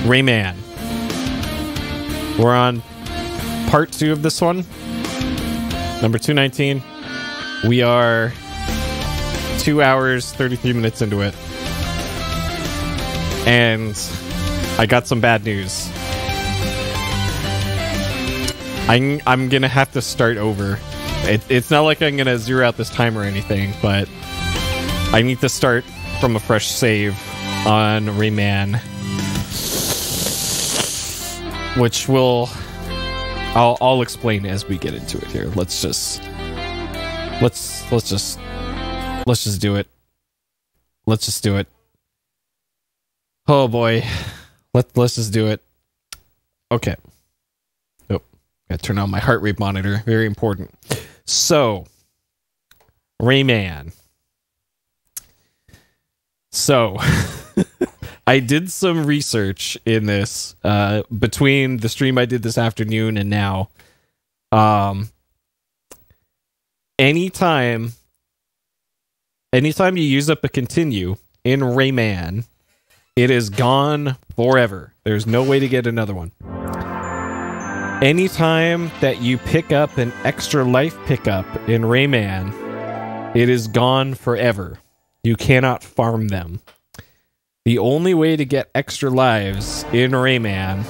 Rayman. We're on part 2 of this one. Number 219. We are 2 hours, 33 minutes into it. And I got some bad news. I'm gonna have to start over. It's not like I'm gonna zero out this time or anything, but I need to start from a fresh save on Rayman, which I'll explain as we get into it here. Let's just do it. Let's just do it. Oh boy, let's just do it. Okay. Oh, gotta turn on my heart rate monitor. Very important. So, Rayman. So, I did some research in this between the stream I did this afternoon and now. Anytime you use up a continue in Rayman, it is gone forever. There's no way to get another one. Anytime that you pick up an extra life pickup in Rayman, it is gone forever. You cannot farm them. The only way to get extra lives in Rayman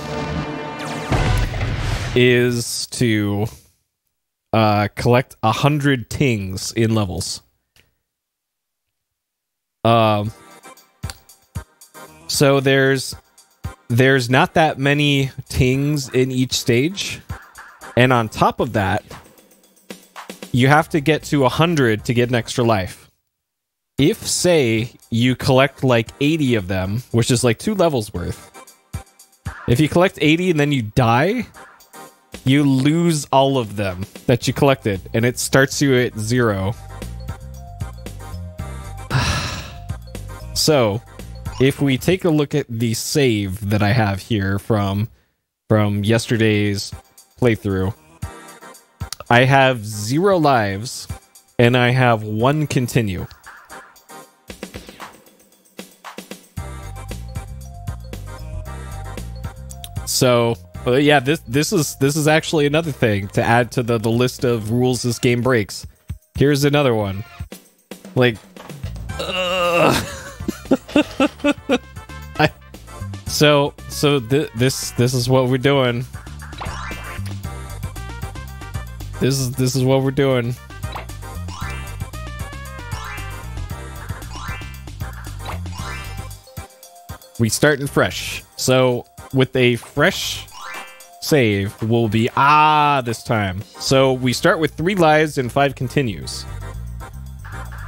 is to collect 100 tings in levels. So there's not that many tings in each stage, and on top of that, you have to get to 100 to get an extra life. If, say, you collect like 80 of them, which is like 2 levels worth, if you collect 80 and then you die, you lose all of them that you collected, and it starts you at 0. So, if we take a look at the save that I have here from yesterday's playthrough, I have 0 lives, and I have 1 continue. So, yeah, this is actually another thing to add to the list of rules this game breaks. Here's another one. Like, this is what we're doing. This is what we're doing. We starting fresh. So with a fresh save, we'll be this time. So we start with 3 lives and 5 continues.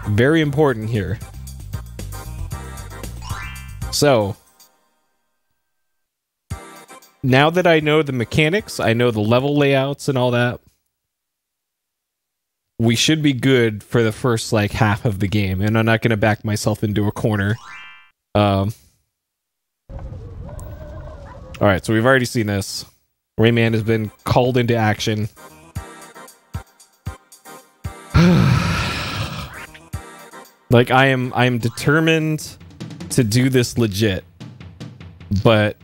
Very important here. So, now that I know the mechanics, I know the level layouts and all that, we should be good for the first, like, half of the game, and I'm not going to back myself into a corner. Alright, so we've already seen this. Rayman has been called into action. Like, I am determined to do this legit, but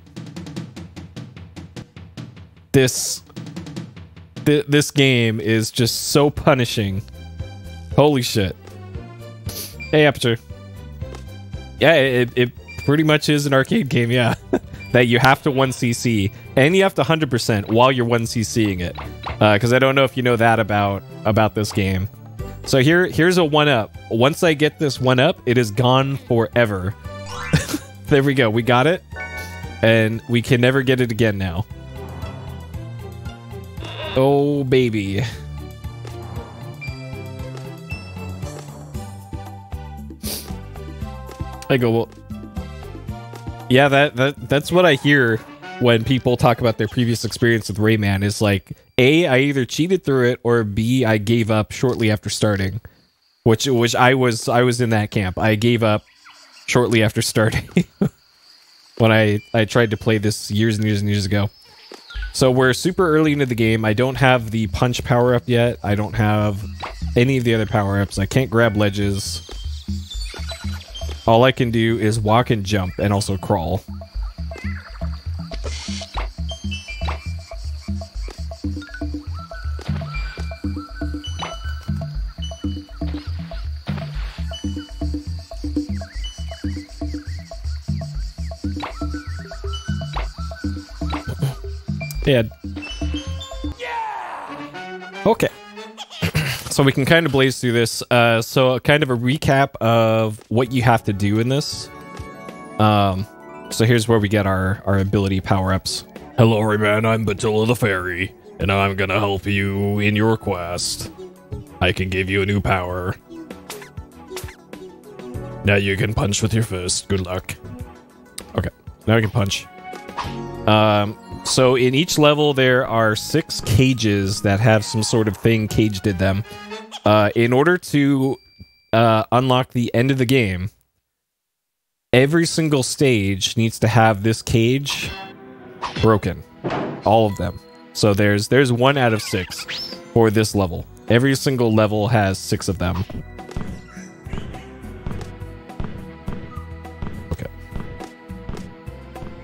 this game is just so punishing. Holy shit. Hey, Aperture. Yeah, it pretty much is an arcade game, yeah. That you have to 1cc, and you have to 100% while you're 1ccing it. Because I don't know if you know that about this game. So here's a 1-up. Once I get this 1-up, it is gone forever. There we go. We got it. And we can never get it again now. Oh, baby. I go, well... Yeah, that's what I hear when people talk about their previous experience with Rayman, is like, A, I either cheated through it, or B, I gave up shortly after starting. Which I was in that camp. I gave up shortly after starting when I tried to play this years and years and years ago. So we're super early into the game. I don't have the punch power-up yet. I don't have any of the other power-ups. I can't grab ledges. All I can do is walk and jump, and also crawl. Yeah. Okay. So we can kind of blaze through this. So kind of a recap of what you have to do in this. So here's where we get our ability power-ups. Hello, Rayman, I'm Batilla the Fairy, and I'm gonna help you in your quest. I can give you a new power. Now you can punch with your fist. Good luck. Okay, now I can punch. So in each level, there are 6 cages that have some sort of thing caged in them. In order to unlock the end of the game, every single stage needs to have this cage broken. All of them. So there's 1 out of 6 for this level. Every single level has 6 of them. Okay.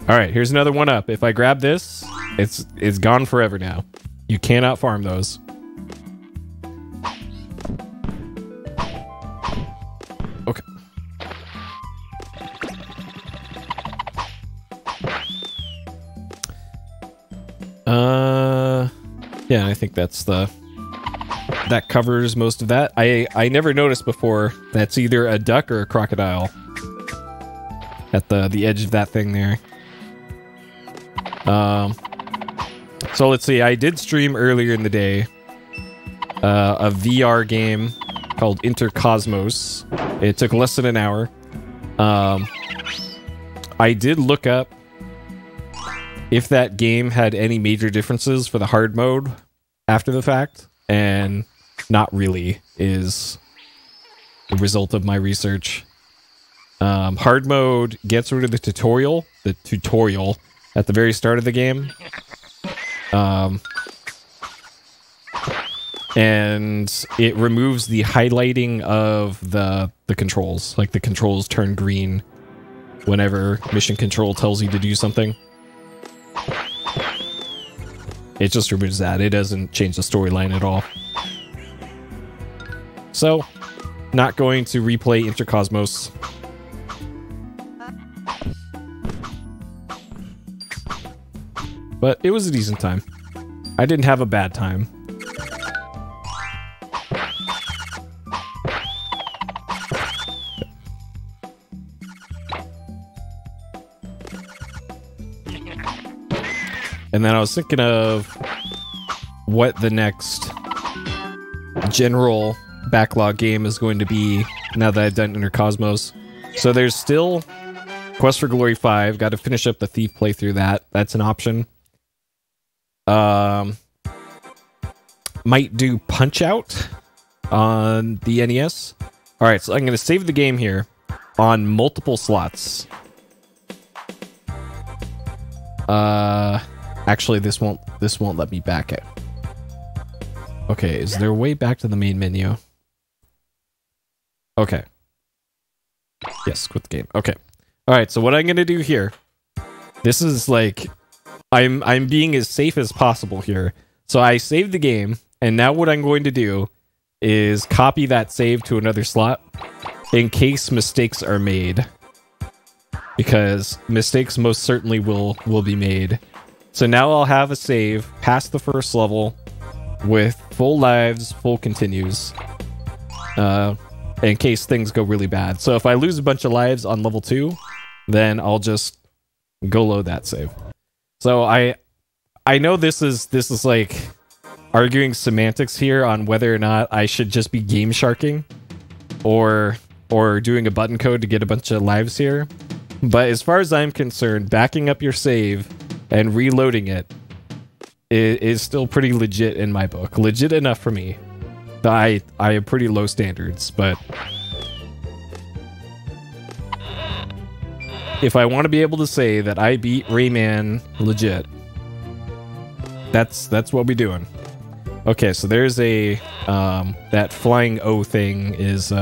Alright, here's another 1-up. If I grab this, it's gone forever now. You cannot farm those. Okay. Yeah, I think that covers most of that. I never noticed before that's either a duck or a crocodile at the edge of that thing there. So let's see, I did stream earlier in the day a VR game called Intercosmos. It took less than an hour. I did look up if that game had any major differences for the hard mode after the fact, and not really is the result of my research. Hard mode gets rid of the tutorial at the very start of the game. And it removes the highlighting of the controls. Like the controls turn green whenever mission control tells you to do something. It just removes that. It doesn't change the storyline at all. So, not going to replay Intercosmos. But it was a decent time. I didn't have a bad time. And then I was thinking of what the next general backlog game is going to be now that I've done Intercosmos. So there's still Quest for Glory 5. Got to finish up the Thief playthrough that. That's an option. Might do Punch-Out on the NES. Alright, so I'm going to save the game here on multiple slots. Actually, this won't let me back it. Okay, is there a way back to the main menu? Okay. Yes, quit the game. Okay. Alright, so what I'm gonna do here, this is like I'm being as safe as possible here. So I saved the game, and now what I'm going to do is copy that save to another slot in case mistakes are made. Because mistakes most certainly will be made. So now I'll have a save past the first level with full lives, full continues, in case things go really bad. So if I lose a bunch of lives on level 2, then I'll just go load that save. So I know this is like arguing semantics here on whether or not I should just be game sharking or doing a button code to get a bunch of lives here. But as far as I'm concerned, backing up your save and reloading it is still pretty legit in my book. Legit enough for me. I have pretty low standards, but if I want to be able to say that I beat Rayman legit, that's what we're doing. Okay, so there's a that flying O thing is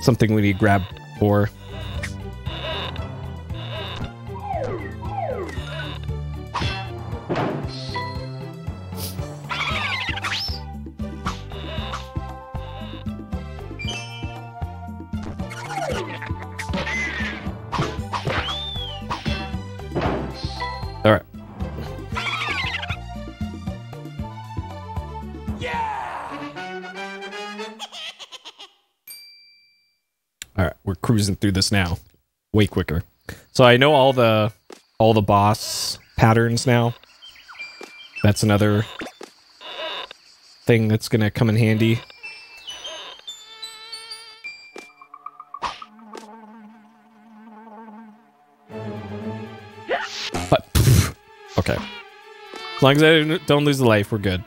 something we need to grab for. cruising through this now. Way quicker. So I know all the boss patterns now. That's another thing that's gonna come in handy. But, okay. As long as I don't lose the life, we're good.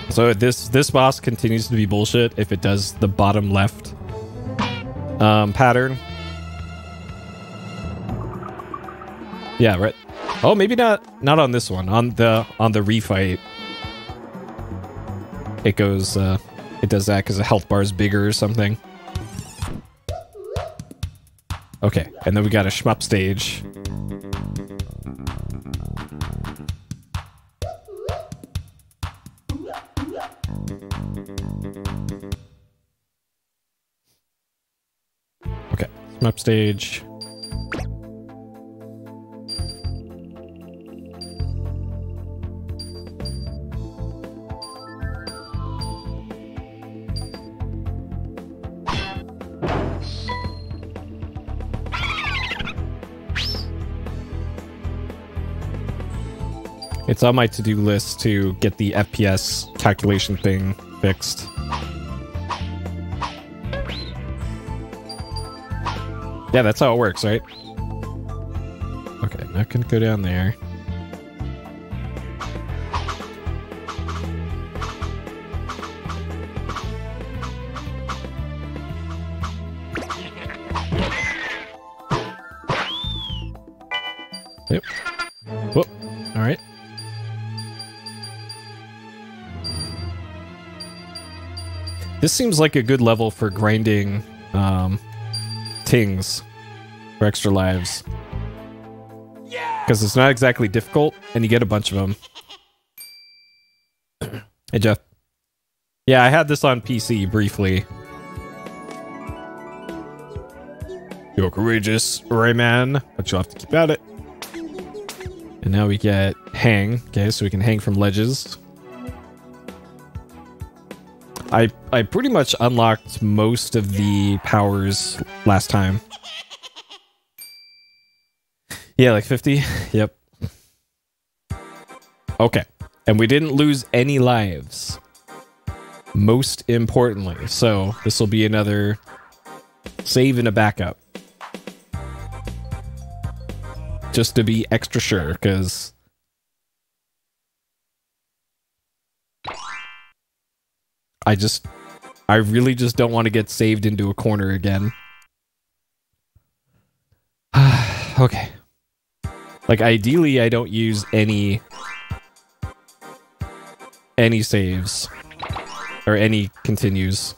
So this boss continues to be bullshit if it does the bottom left pattern. Yeah, right. Oh, maybe not on this one. On the refight, it goes. It does that because the health bar is bigger or something. Okay, and then we got a shmup stage. Okay, shmup stage. It's on my to-do list to get the FPS calculation thing fixed. Yeah, that's how it works, right? Okay, not gonna go down there. Yep. Whoop. All right. This seems like a good level for grinding tings for extra lives. Because it's not exactly difficult, and you get a bunch of them. Hey, Jeff. Yeah, I had this on PC briefly. You're courageous, Rayman, but you'll have to keep at it. And now we get hang. Okay, so we can hang from ledges. I pretty much unlocked most of the powers last time. Yeah, like 50? Yep. Okay. And we didn't lose any lives. Most importantly. So, this will be another save and a backup. Just to be extra sure, because I really just don't want to get saved into a corner again. Okay. Like, ideally, I don't use any saves. Or any continues.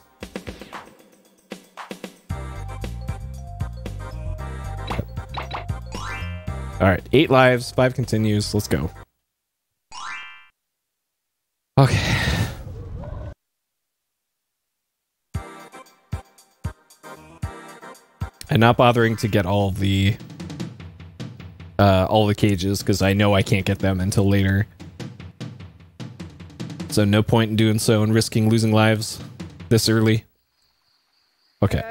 Alright, 8 lives, 5 continues, let's go. Okay. And not bothering to get all the cages, because I know I can't get them until later. So no point in doing so and risking losing lives this early. Okay.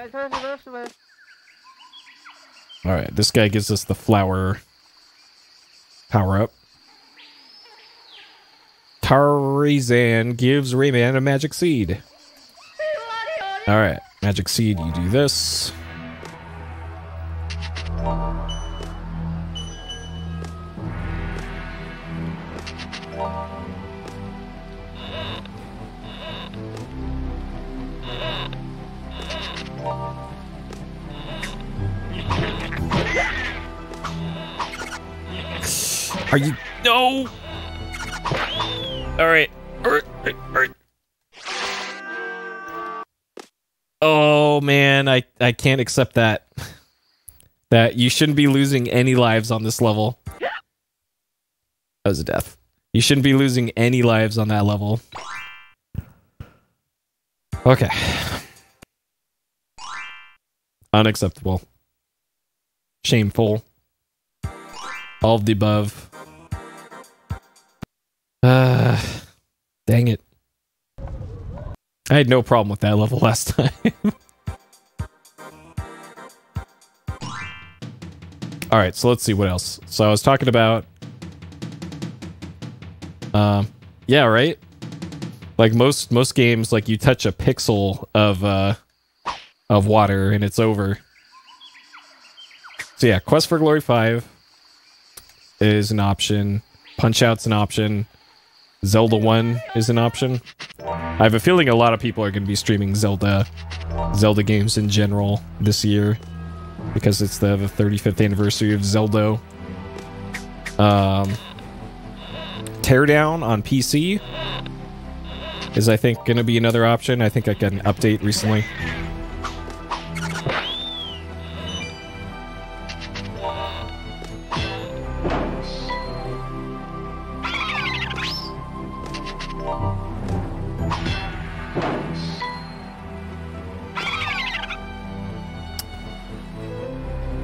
Alright, this guy gives us the flower power-up. Tarzan gives Rayman a magic seed. Alright, magic seed, you do this. Are you... No! Alright. Alright. Oh, man. I can't accept that. That you shouldn't be losing any lives on this level. That was a death. You shouldn't be losing any lives on that level. Okay. Unacceptable. Shameful. All of the above. Dang it. I had no problem with that level last time. All right, so let's see what else. So I was talking about, yeah, right. Like most games, like you touch a pixel of water and it's over. So yeah, Quest for Glory 5 is an option. Punch-Out's an option. Zelda 1 is an option. I have a feeling a lot of people are going to be streaming Zelda games in general this year because it's the 35th anniversary of Zelda. Teardown on PC is, I think, going to be another option. I think I got an update recently.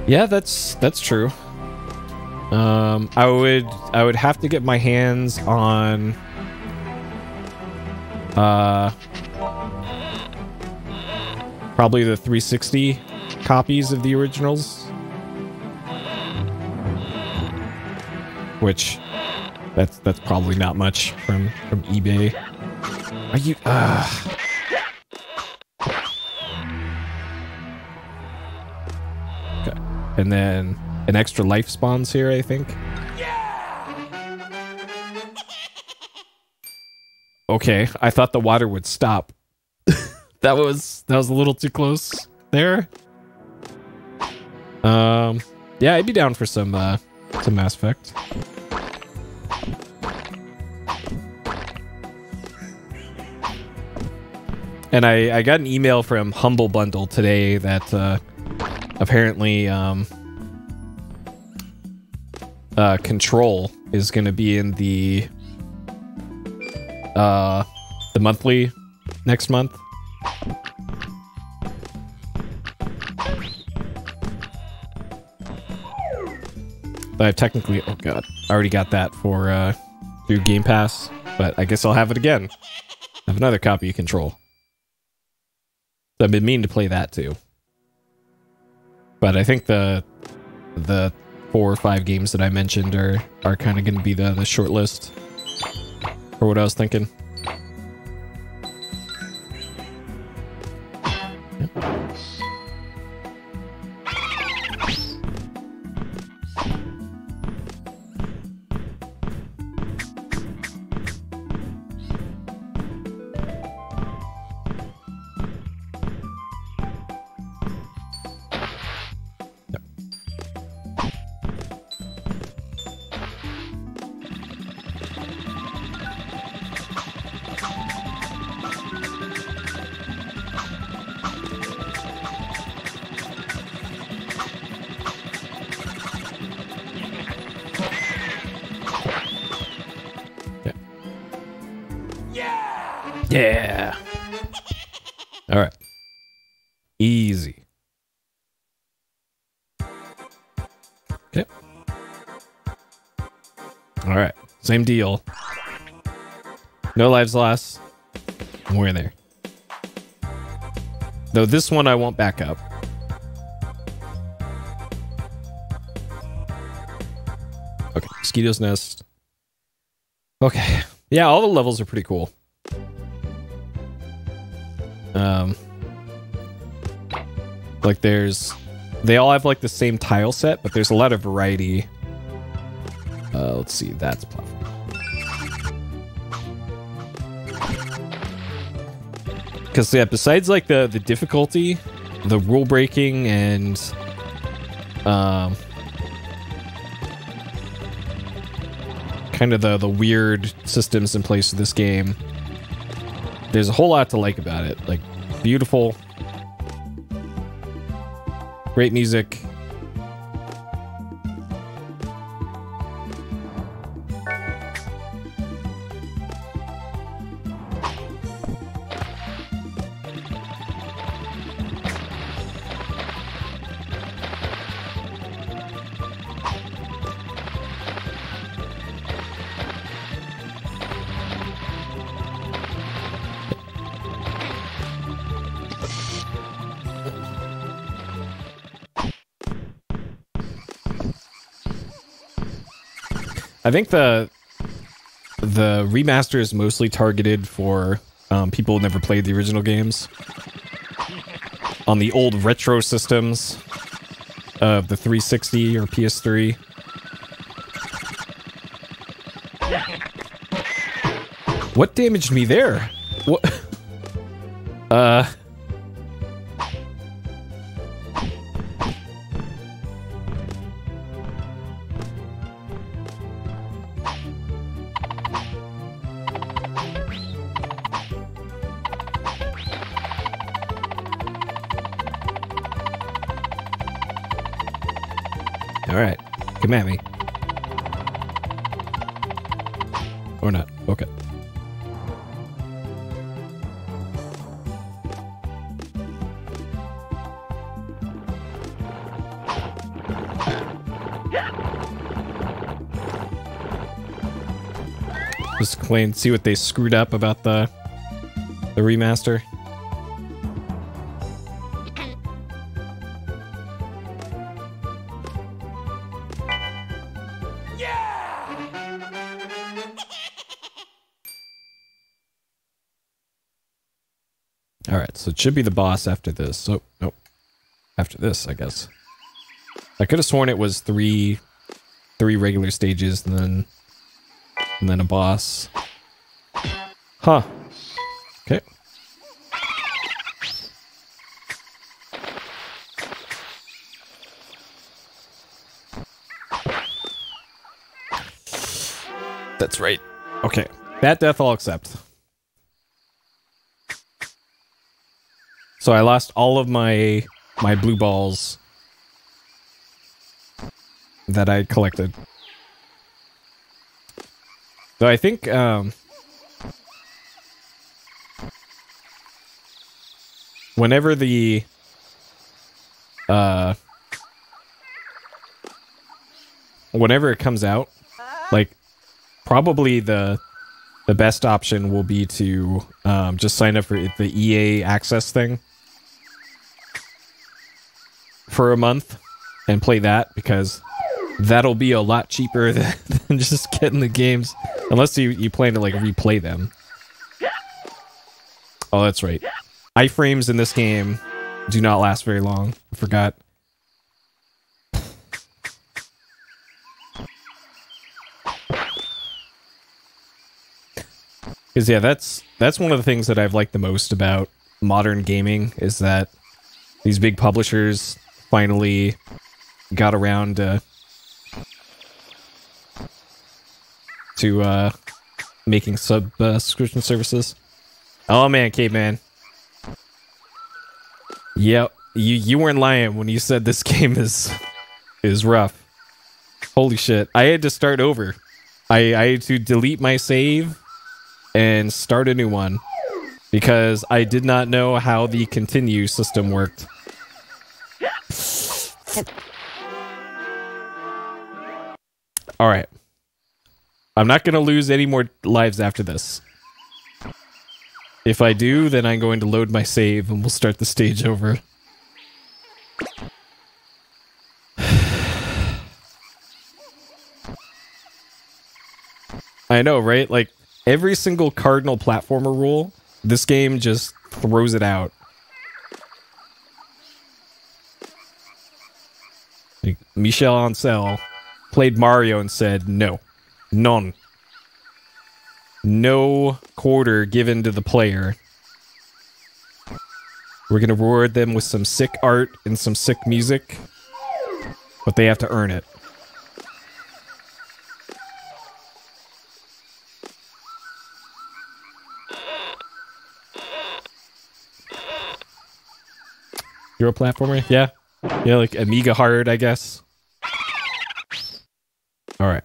Yeah, that's true. I would have to get my hands on probably the 360 copies of the originals, which that's probably not much from eBay. Are you okay. And then an extra life spawns here, I think. Okay, I thought the water would stop. that was a little too close there. Yeah, I'd be down for some Mass Effect. And I got an email from Humble Bundle today that apparently Control is going to be in the monthly next month. But I've technically, oh god, I already got that for through Game Pass, but I guess I'll have it again. I have another copy of Control. So I've been meaning to play that too. But I think the 4 or 5 games that I mentioned are kind of going to be the short list for what I was thinking. Yep. Yeah. All right. Easy. Okay. All right. Same deal. No lives lost. We're there. Though this one I won't back up. Okay. Mosquito's Nest. Okay. Yeah, all the levels are pretty cool. Like they all have like the same tile set, but there's a lot of variety. Let's see, that's platform. Because yeah, besides like the difficulty, the rule breaking, and kind of the weird systems in place of this game, there's a whole lot to like about it. Like, beautiful, great music. I think the remaster is mostly targeted for people who never played the original games. On the old retro systems of the 360 or PS3. What damaged me there? What? Alright, come at me. Or not, okay. Just complain, see what they screwed up about the remaster. Alright, so it should be the boss after this. Oh, no. After this, I guess. I could have sworn it was three regular stages and then a boss. Huh. Okay. That's right. Okay. That death I'll accept. So I lost all of my blue balls that I collected. So I think whenever the whenever it comes out, like probably the best option will be to just sign up for the EA access thing for a month and play that, because that'll be a lot cheaper than just getting the games, unless you plan to like replay them. Oh, that's right. Iframes in this game do not last very long. I forgot. Because yeah, that's one of the things that I've liked the most about modern gaming, is that these big publishers finally got around to making subscription services. Oh man, Caveman. Yep, you weren't lying when you said this game is rough. Holy shit! I had to start over. I had to delete my save and start a new one because I did not know how the continue system worked. All right. I'm not going to lose any more lives after this. If I do, then I'm going to load my save and we'll start the stage over. I know, right? Like, every single cardinal platformer rule, this game just throws it out. Like, Michel Ancel played Mario and said, no. None. No quarter given to the player. We're gonna reward them with some sick art and some sick music, but they have to earn it. You're a platformer? Yeah. Yeah, like Amiga Hard, I guess. Alright.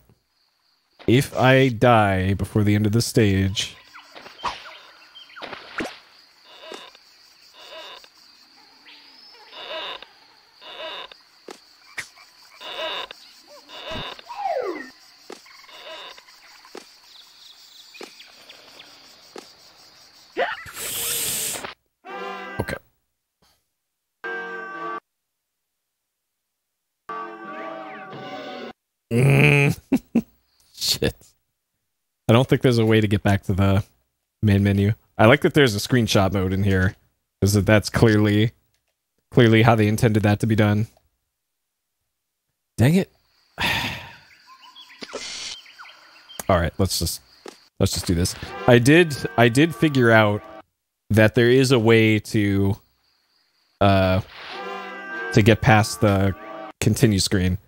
If I die before the end of the stage... Okay. Shit. don't think there's a way to get back to the main menu. I like that there's a screenshot mode in here, because that's clearly how they intended that to be done. Dang it. All right, let's just do this. I did figure out that there is a way to get past the continue screen.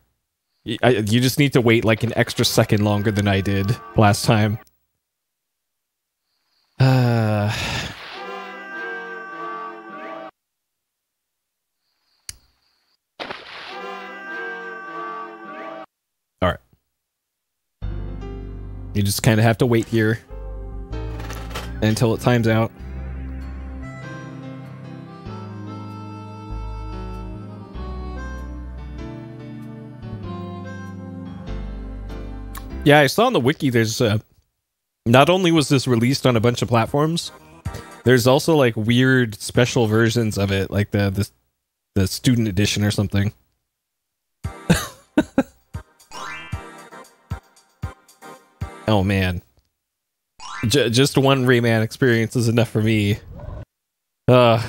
You just need to wait like an extra second longer than I did last time. All right. You just kind of have to wait here until it times out. Yeah, I saw on the wiki there's not only was this released on a bunch of platforms, there's also like weird special versions of it, like the student edition or something. Oh man. Just one Rayman experience is enough for me. Like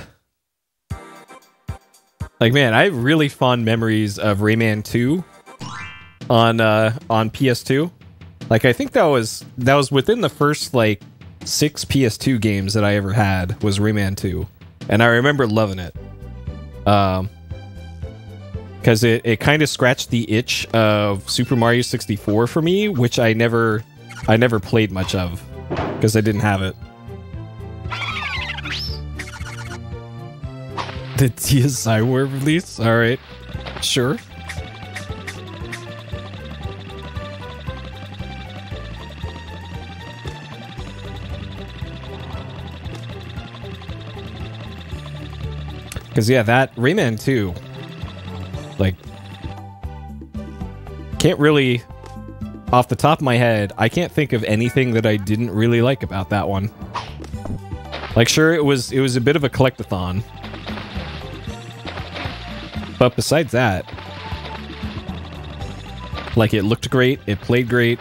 man, I have really fond memories of Rayman 2 on PS2. Like I think that was within the first like 6 PS2 games that I ever had was Rayman 2. And I remember loving it. Because it kind of scratched the itch of Super Mario 64 for me, which I never played much of because I didn't have it. The DSi War release? Alright. Sure. Because, yeah, that Rayman 2, like, can't really, off the top of my head, I can't think of anything that I didn't really like about that one. Like, sure, it was a bit of a collectathon. But besides that, like, it looked great, it played great.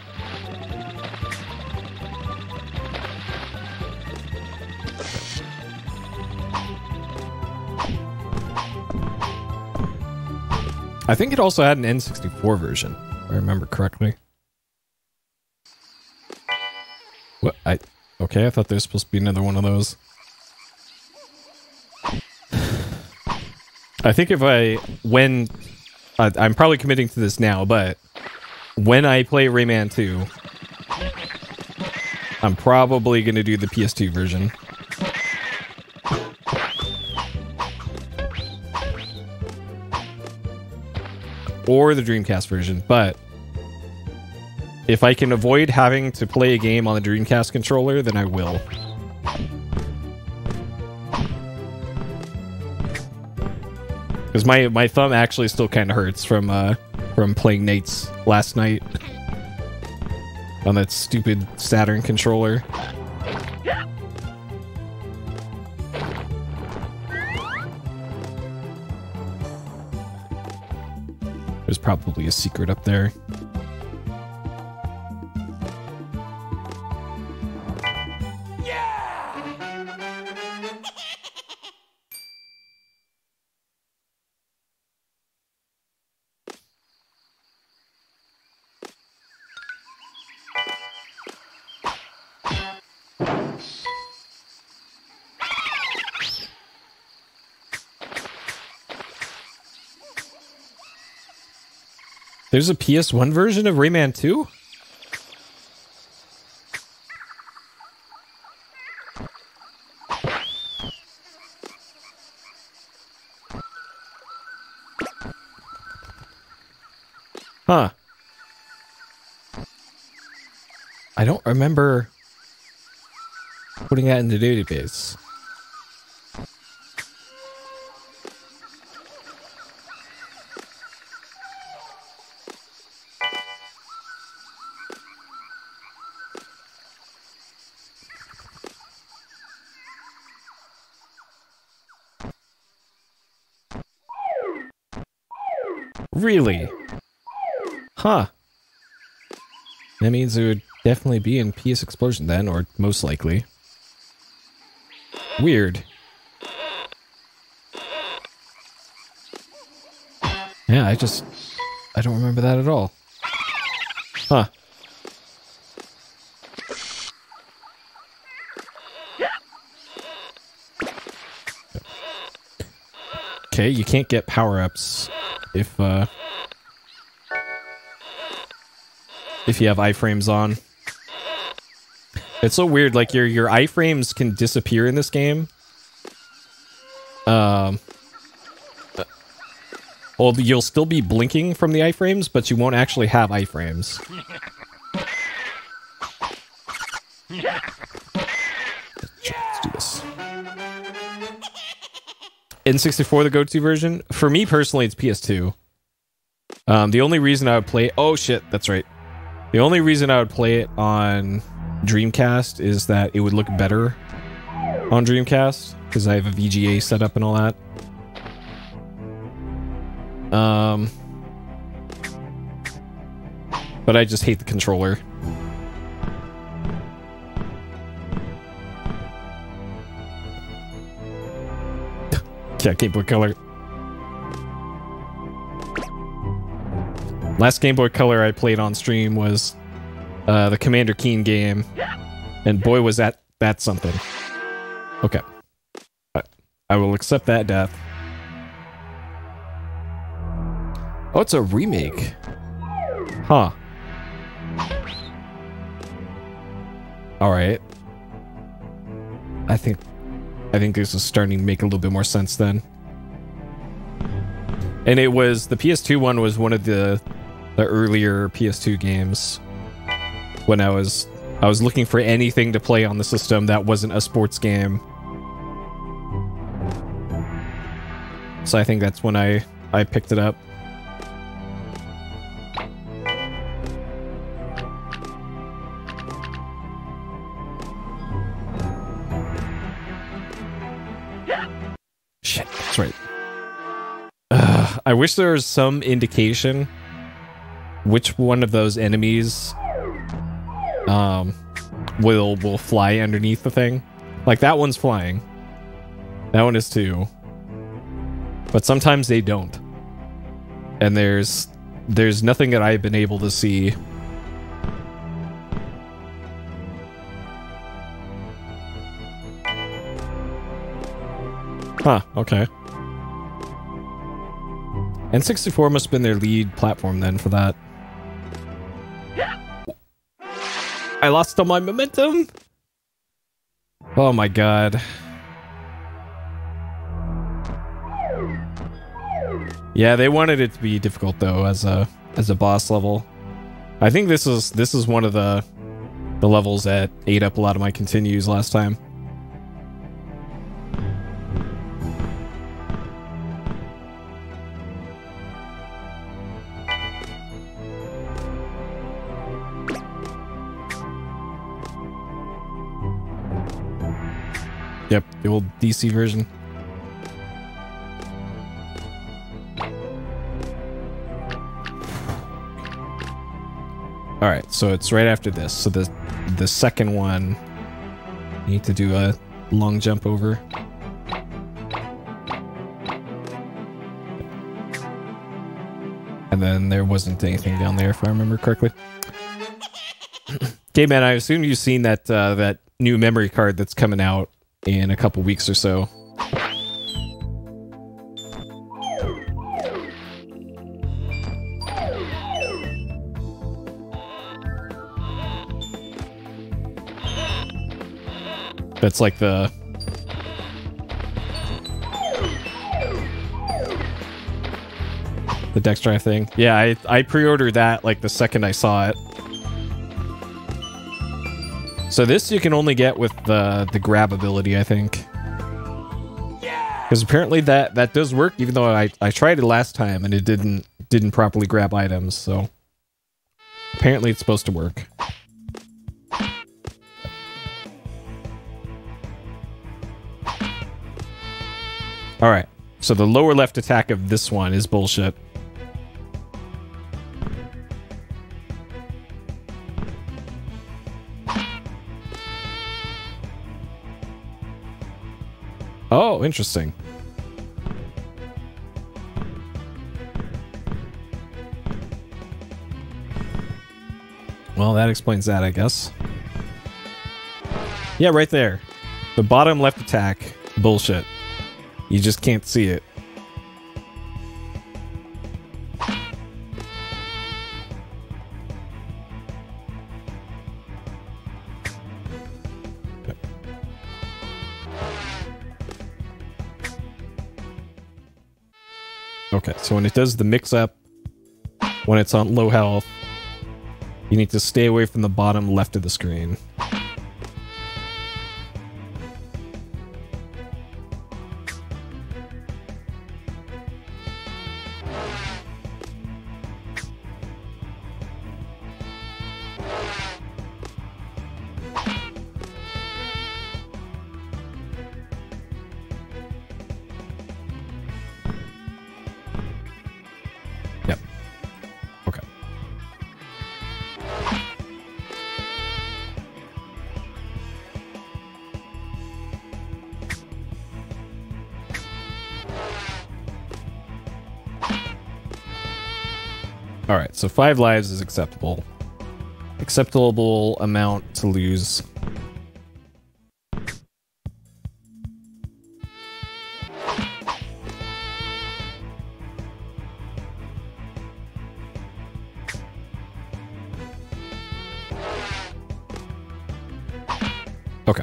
I think it also had an N64 version, if I remember correctly. What? Okay, I thought there was supposed to be another one of those. I think I'm probably committing to this now, but when I play Rayman 2, I'm probably going to do the PS2 version. Or the Dreamcast version, but if I can avoid having to play a game on the Dreamcast controller, then I will. Because my thumb actually still kind of hurts from playing Nate's last night on that stupid Saturn controller. There's probably a secret up there. There's a PS1 version of Rayman 2? Huh. I don't remember putting that in the database. Really? Huh. That means it would definitely be in PSXplosion then, or most likely. Weird. Yeah, I don't remember that at all. Huh. Okay, you can't get power-ups if you have iframes on. It's so weird, like your iframes can disappear in this game. Well, you'll still be blinking from the iframes, but you won't actually have iframes. Let's do this. N64, the go-to version? For me personally, it's PS2. The only reason I would play... Oh shit, that's right. The only reason I would play it on Dreamcast is that it would look better on Dreamcast, because I have a VGA setup and all that. But I just hate the controller. Yeah, Game Boy Color. Last Game Boy Color I played on stream was the Commander Keen game, and boy was that something. Okay. I will accept that death. Oh, it's a remake. Huh. Alright. I think this is starting to make a little bit more sense then. And it was... The PS2 one was one of the earlier PS2 games. When I was looking for anything to play on the system that wasn't a sports game. So I think that's when I picked it up. Shit, that's right. I wish there was some indication which one of those enemies will fly underneath the thing. Like, that one's flying. That one is too. But sometimes they don't. And there's nothing that I've been able to see. Huh, okay. N64 must have been their lead platform then for that. I lost all my momentum! Oh my god. Yeah, they wanted it to be difficult though as a boss level. I think this is one of the levels that ate up a lot of my continues last time. Yep, the old DC version. Alright, so it's right after this. So the second one, you need to do a long jump over. And then there wasn't anything down there, if I remember correctly. Okay, man, I assume you've seen that that new memory card that's coming out in a couple weeks or so. That's like the Dex Drive thing. Yeah, I pre-ordered that like the second I saw it. So this you can only get with the grab ability, I think. Because apparently that does work, even though I tried it last time and it didn't properly grab items, so apparently it's supposed to work. Alright, so the lower left attack of this one is bullshit. Oh, interesting. Well, that explains that, I guess. Yeah, right there. The bottom left attack. Bullshit. You just can't see it. Okay, so when it does the mix-up, when it's on low health, you need to stay away from the bottom left of the screen. Yep. Okay. Alright, so 5 lives is acceptable. Acceptable amount to lose. Okay.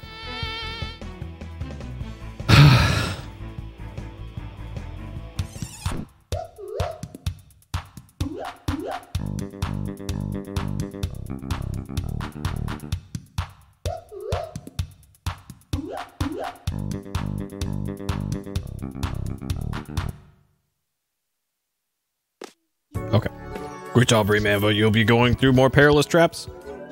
Okay. Great job, Rayman, but you'll be going through more perilous traps.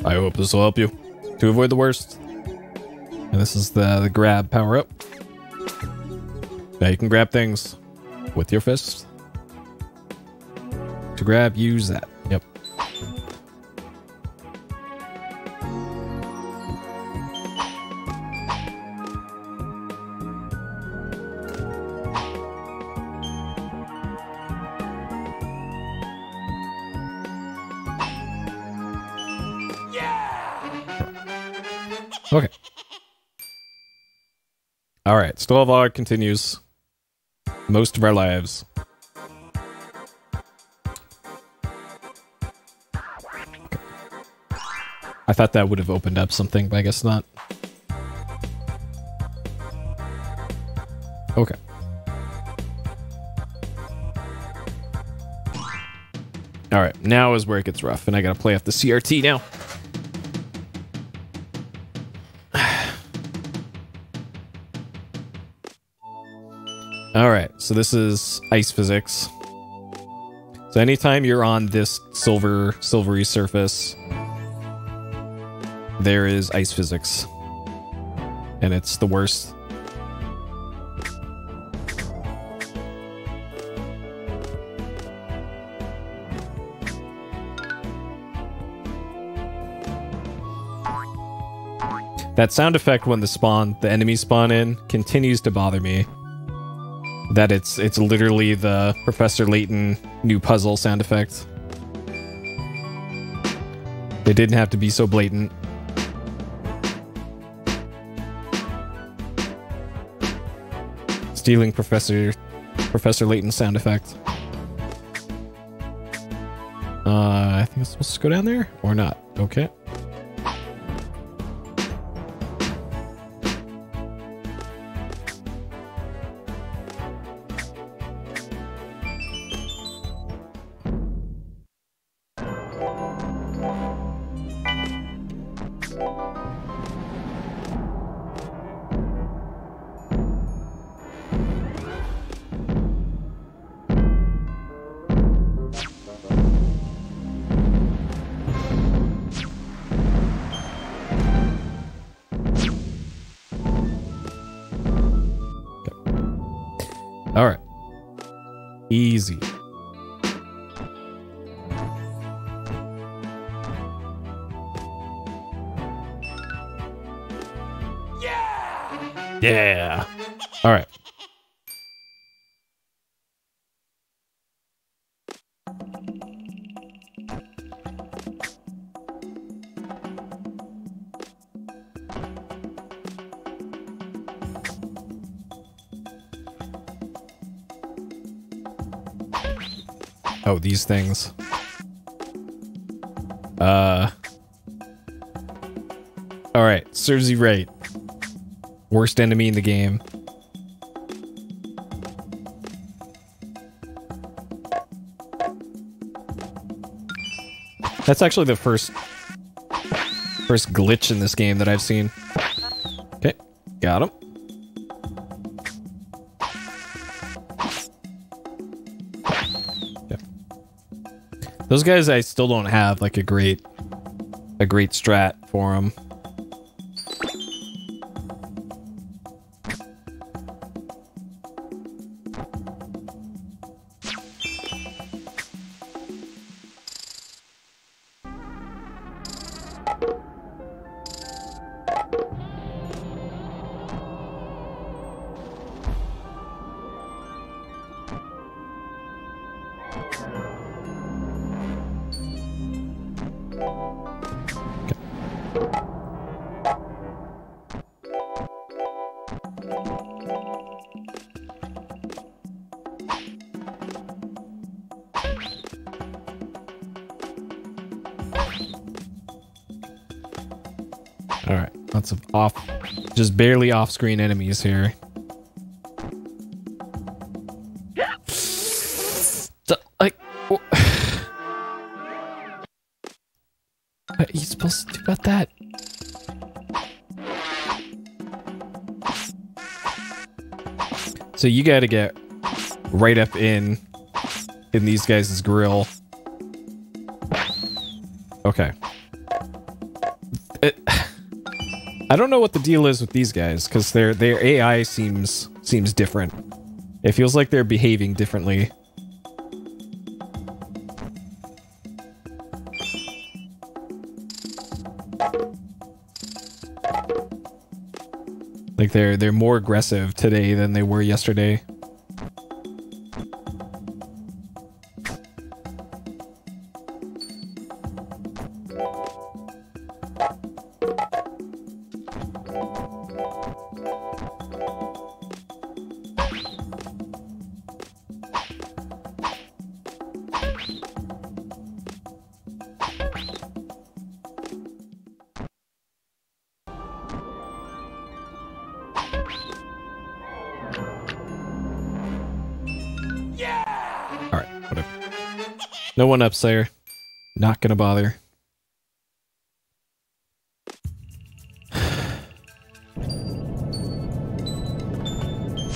I hope this will help you to avoid the worst. And this is the grab power-up. Now you can grab things with your fists. To grab, use that. Yep. Okay. Alright, Stall Vlog continues. Most of our lives. Okay. I thought that would have opened up something, but I guess not. Okay. Alright, now is where it gets rough, and I gotta play off the CRT now. Alright, so this is ice physics. So anytime you're on this silvery surface, there is ice physics. And it's the worst. That sound effect when the enemies spawn in continues to bother me. That it's literally the Professor Layton new puzzle sound effect. It didn't have to be so blatant. Stealing Professor Layton's sound effect. I think I'm supposed to go down there or not. Okay. All right. Easy. Yeah. All right. Oh, these things. All right, serves you right. Worst enemy in the game. That's actually the first glitch in this game that I've seen. Okay, got him. Those guys, I still don't have like a great strat for them. Alright, lots of just barely off-screen enemies here. Like, what are you supposed to do about that? So you gotta get right up in these guys' grill. Okay. I don't know what the deal is with these guys, because their AI seems different. It feels like they're behaving differently. Like they're more aggressive today than they were yesterday. No one up there. Not gonna bother.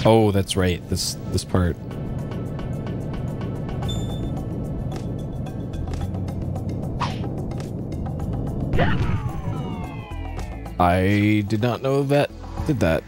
Oh, that's right. This part. I did not know that did that.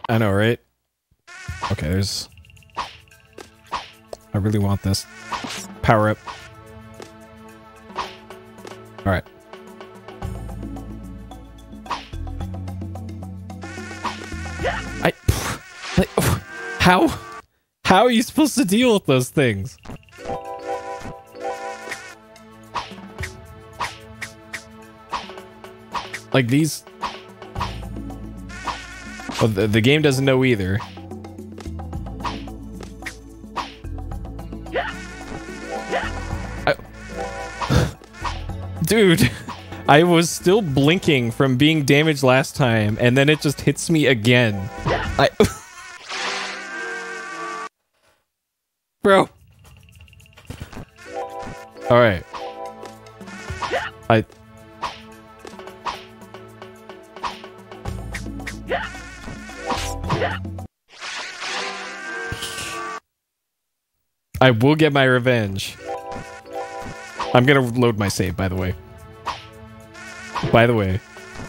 I know, right? Okay, there's... I really want this. Power up. Alright. Like, how are you supposed to deal with those things? Like these... Well, the game doesn't know either. Dude, I was still blinking from being damaged last time, and then it just hits me again. Bro. Alright. I will get my revenge. I'm gonna load my save, by the way. By the way,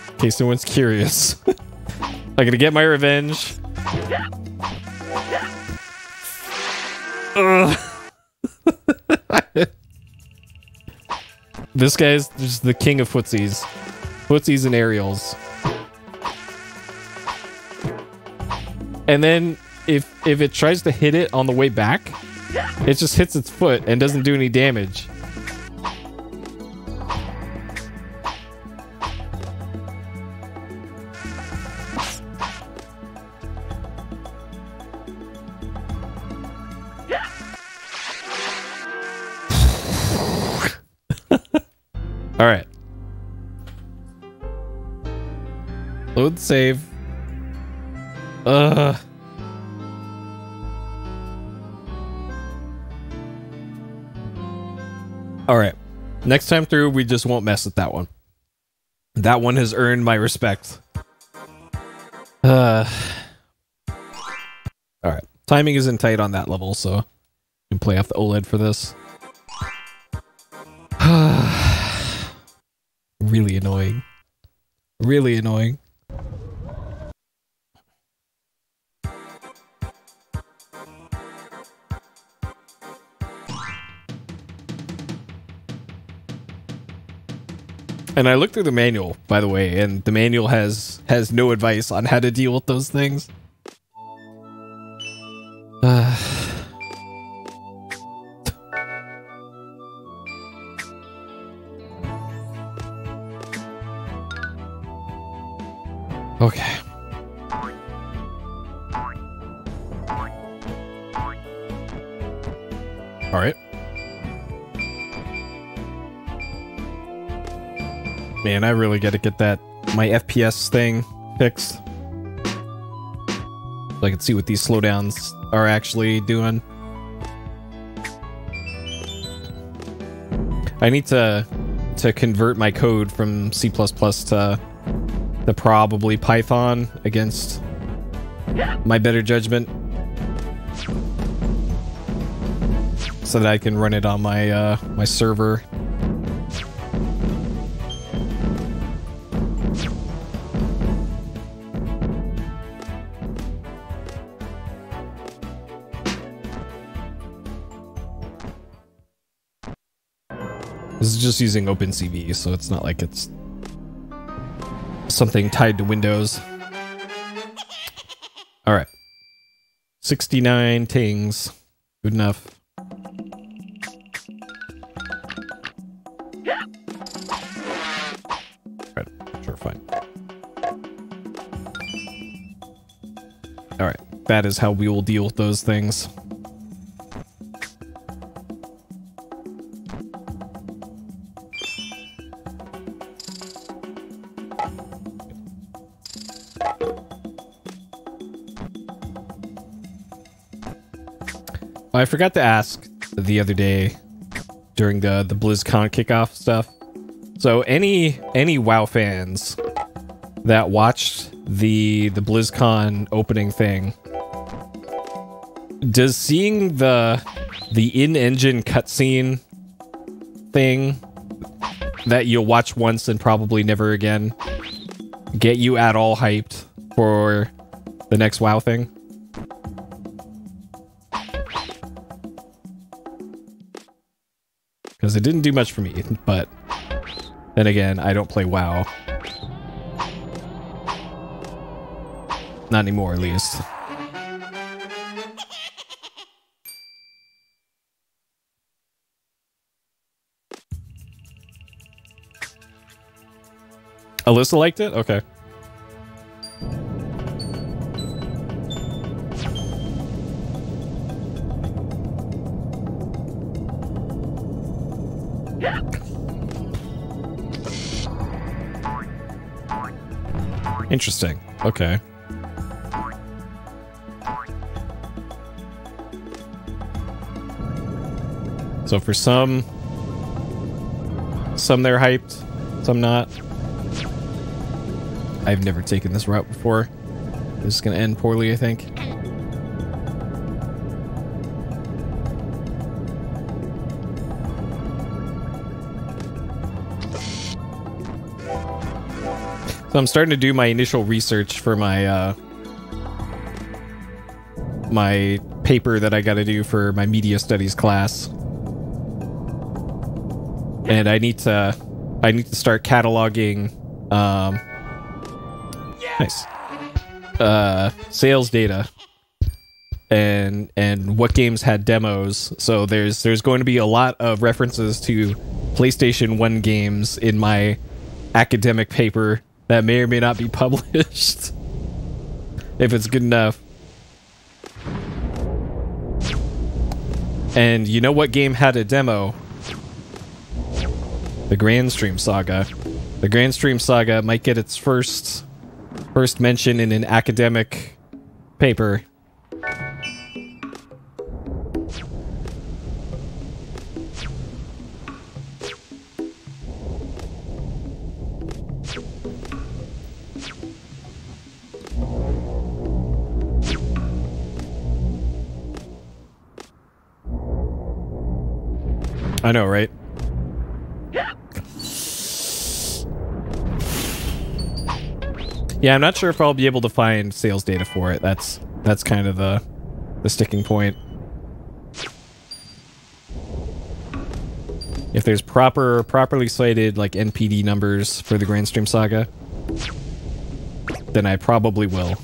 in case no one's curious. I'm gonna get my revenge. This guy's just the king of footsies. Footsies and aerials. And then if it tries to hit it on the way back, it just hits its foot and doesn't do any damage. All right. Load save. All right. Next time through, we just won't mess with that one. That one has earned my respect. All right. Timing isn't tight on that level, so you can play off the OLED for this. Really annoying. Really annoying. And I looked through the manual, by the way, and the manual has no advice on how to deal with those things. Okay. All right. Man, I really got to get my FPS thing fixed. So I can see what these slowdowns are actually doing. I need to convert my code from C++ to probably Python against my better judgment, so that I can run it on my my server. This is just using OpenCV, so it's not like it's something tied to Windows. All right. 69 tings. Good enough. Right. Sure, fine. All right. That is how we will deal with those things. I forgot to ask the other day during the BlizzCon kickoff stuff. So any WoW fans that watched the BlizzCon opening thing, does seeing the in-engine cutscene thing that you'll watch once and probably never again get you at all hyped for the next WoW thing? Because it didn't do much for me, but then again, I don't play WoW. Not anymore, at least. Alyssa liked it? Okay. Interesting. Okay. So for some they're hyped, some not. I've never taken this route before. This is gonna end poorly, I think. So I'm starting to do my initial research for my my paper that I got to do for my media studies class, and I need to start cataloging nice sales data and what games had demos. So there's going to be a lot of references to PlayStation 1 games in my academic paper that may or may not be published if it's good enough. And you know what game had a demo? The Grand Stream Saga. The Grand Stream Saga might get its first mention in an academic paper. I know, right? Yeah, I'm not sure if I'll be able to find sales data for it. That's kind of the sticking point. If there's properly cited like NPD numbers for the Grand Stream Saga, then I probably will.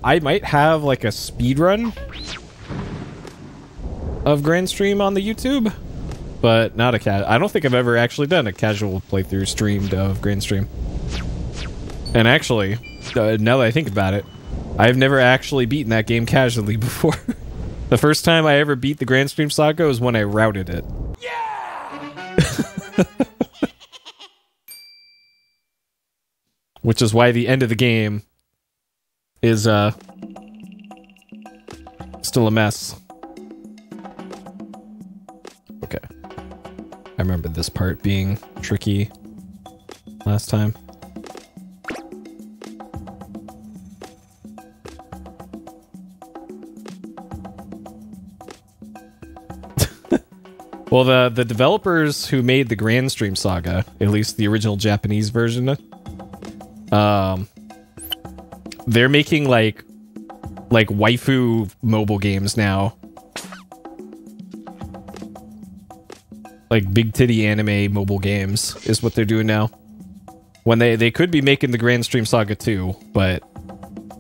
I might have like a speed run of Grand Stream on the YouTube, but not a I don't think I've ever actually done a casual playthrough streamed of Grand Stream. And actually, now that I think about it, I've never actually beaten that game casually before. The first time I ever beat the Grand Stream Saga was when I routed it. Yeah! Which is why the end of the game is still a mess. Okay. I remember this part being tricky last time. Well, the developers who made the Grand Stream Saga, at least the original Japanese version, they're making like waifu mobile games now. Like big titty anime mobile games is what they're doing now. When they could be making the Grand Stream Saga 2, but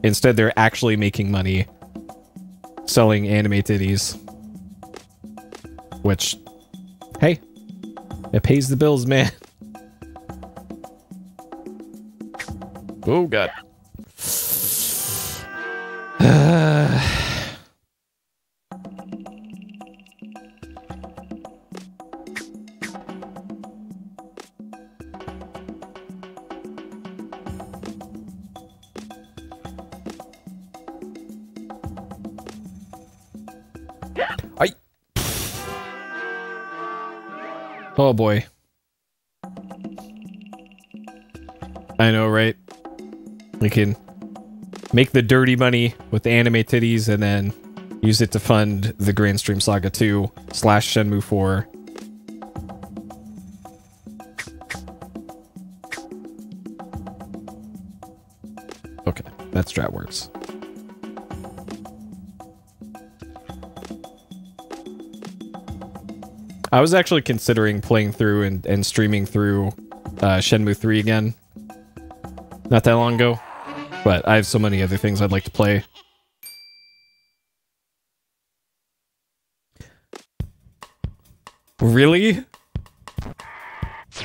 instead they're actually making money selling anime titties. Which, hey, it pays the bills, man. Oh, God. Oh boy. I know, right? We can make the dirty money with the anime titties and then use it to fund the Grand Stream Saga 2 / Shenmue 4. Okay, that strat works. I was actually considering playing through and streaming through Shenmue 3 again. Not that long ago. But I have so many other things I'd like to play. Really?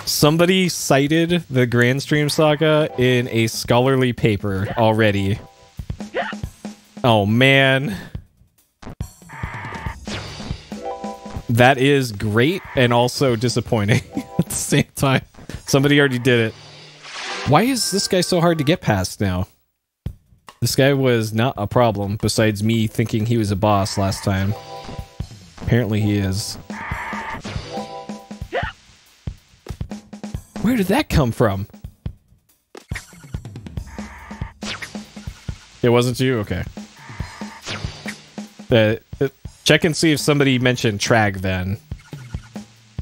Somebody cited the Grand Stream Saga in a scholarly paper already. Oh, man. That is great and also disappointing at the same time. Somebody already did it. Why is this guy so hard to get past now? This guy was not a problem, besides me thinking he was a boss last time. Apparently he is. Where did that come from? It wasn't you? Okay. Check and see if somebody mentioned TRAG then.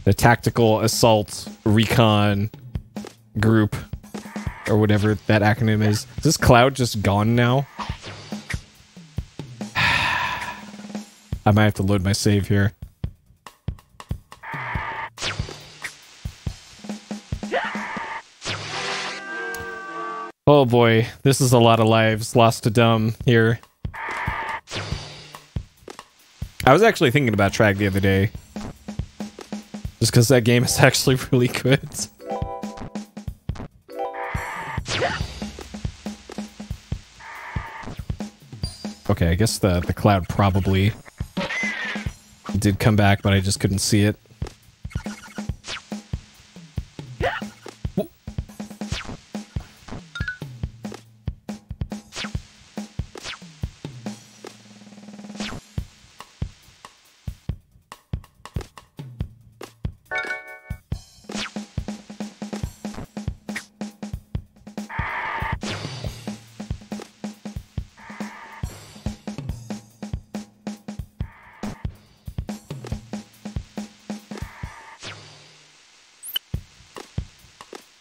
The Tactical Assault Recon Group. Or whatever that acronym is. Is this cloud just gone now? I might have to load my save here. Oh boy, this is a lot of lives lost to dumb here. I was actually thinking about TRAG the other day. Just because that game is actually really good. Okay, I guess the cloud probably did come back, but I just couldn't see it.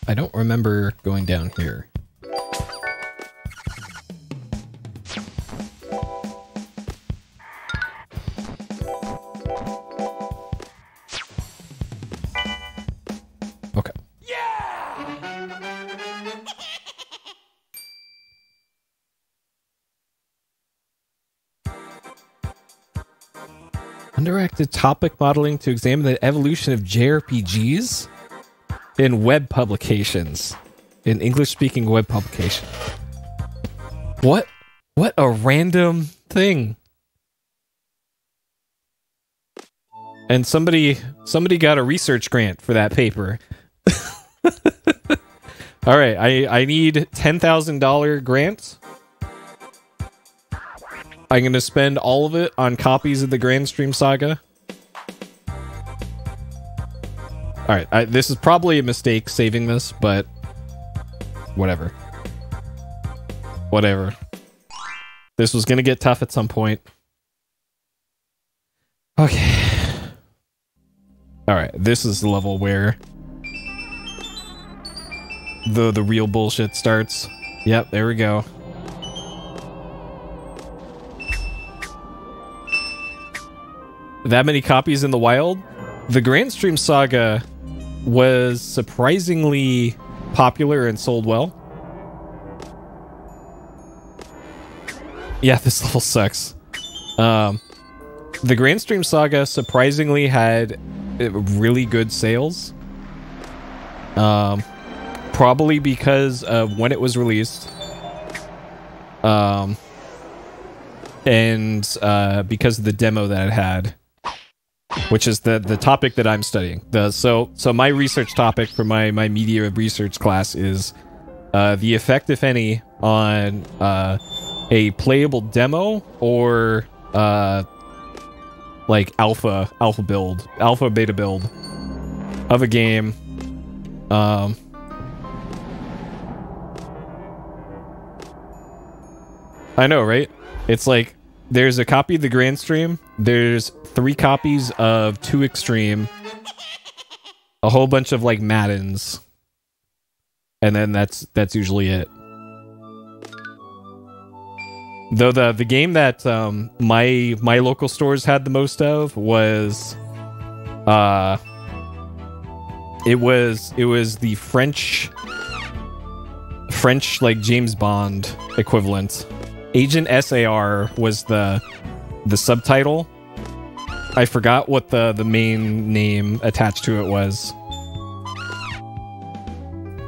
I don't remember going down here. Okay. Yeah! Underacted topic modeling to examine the evolution of JRPGs? In web publications. In English-speaking web publication. What? What a random thing. And somebody got a research grant for that paper. Alright, I need $10,000 grant. I'm gonna spend all of it on copies of the Grand Stream Saga. Alright, this is probably a mistake saving this, but whatever. Whatever. This was gonna get tough at some point. Okay. Alright, this is the level where the real bullshit starts. Yep, there we go. That many copies in the wild? The Grand Stream Saga was surprisingly popular and sold well. Yeah, this level sucks. The Grand Stream Saga surprisingly had really good sales. Probably because of when it was released. And because of the demo that it had. Which is the topic that I'm studying. So my research topic for my media research class is the effect, if any, on a playable demo or like alpha beta build of a game. I know, right? It's like there's a copy of the Grand Stream, there's 3 copies of 2 Extreme, a whole bunch of like Maddens, and then that's usually it. Though the game that my local stores had the most of was it was the French like James Bond equivalent. Agent SAR was the subtitle. I forgot what the main name attached to it was.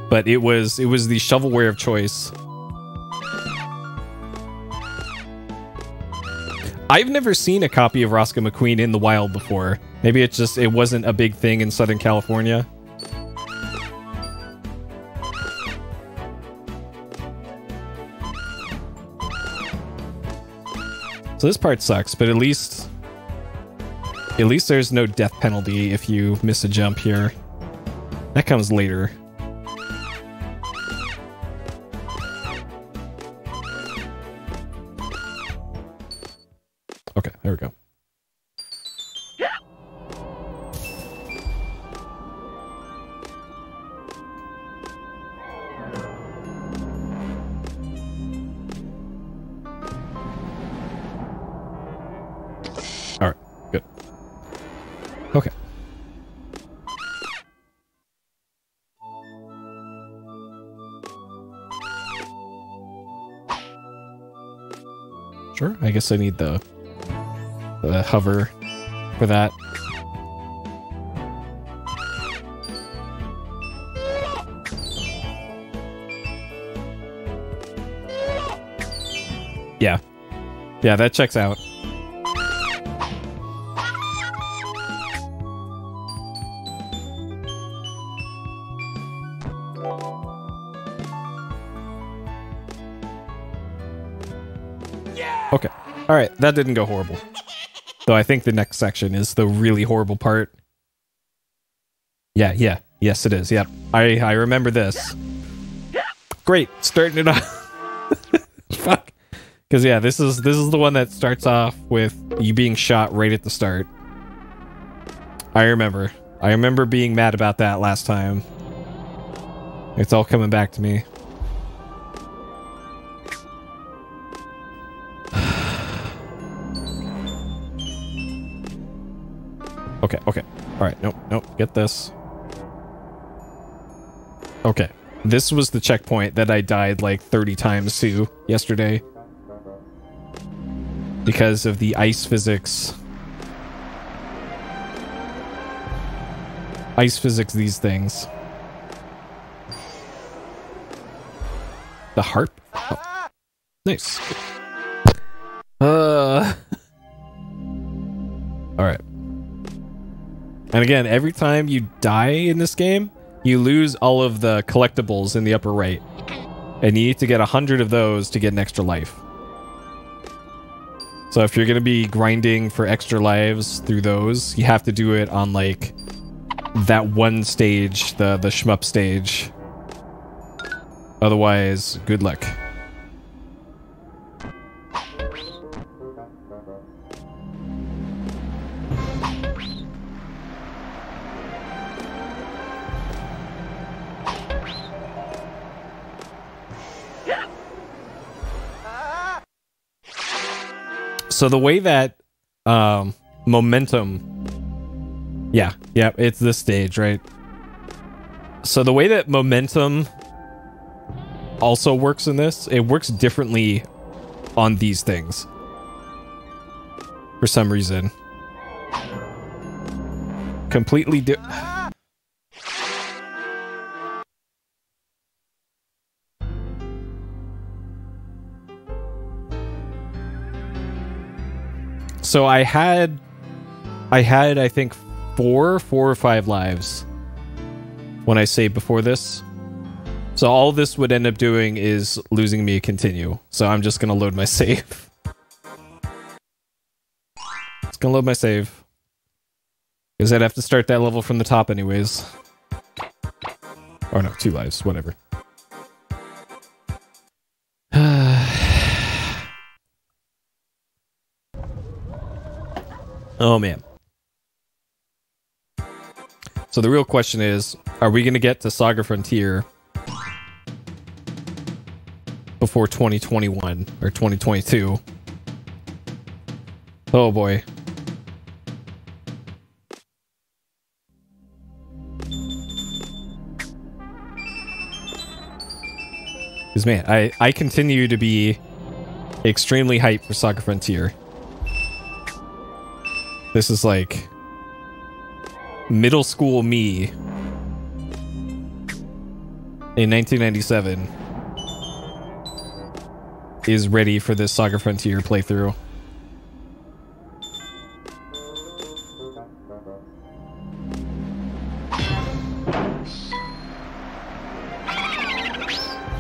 But it was the shovelware of choice. I've never seen a copy of Roscoe McQueen in the wild before. Maybe it wasn't a big thing in Southern California. So this part sucks, but at least there's no death penalty if you miss a jump here. That comes later. Okay, there we go. All right, good. Okay. Sure, I guess I need the hover for that. Yeah. Yeah, that checks out. Okay. All right, that didn't go horrible. Though I think the next section is the really horrible part. Yeah, yes it is. Yep. I remember this. Great, starting it off. Fuck. Because yeah, this is the one that starts off with you being shot right at the start. I remember being mad about that last time. It's all coming back to me. Okay. Alright, nope, get this. Okay. This was the checkpoint that I died like 30 times to yesterday. Because of the ice physics. Ice physics, these things. The harp? Oh. Nice. Alright. And again, every time you die in this game, you lose all of the collectibles in the upper right. And you need to get 100 of those to get an extra life. So if you're going to be grinding for extra lives through those, you have to do it on, like, that one stage, the shmup stage. Otherwise, good luck. So the way that momentum, yeah, it's this stage, right? So the way that momentum also works in this, it works differently on these things for some reason. Completely So I had I think four or five lives when I saved before this. So all this would end up doing is losing me a continue. So I'm just gonna load my save. It's gonna load my save. Because I'd have to start that level from the top anyways. Or no, 2 lives, whatever. Oh man. So the real question is, are we gonna get to Saga Frontier before 2021 or 2022? Oh boy. Because man, I continue to be extremely hyped for Saga Frontier. This is like middle school me in 1997 is ready for this Saga Frontier playthrough.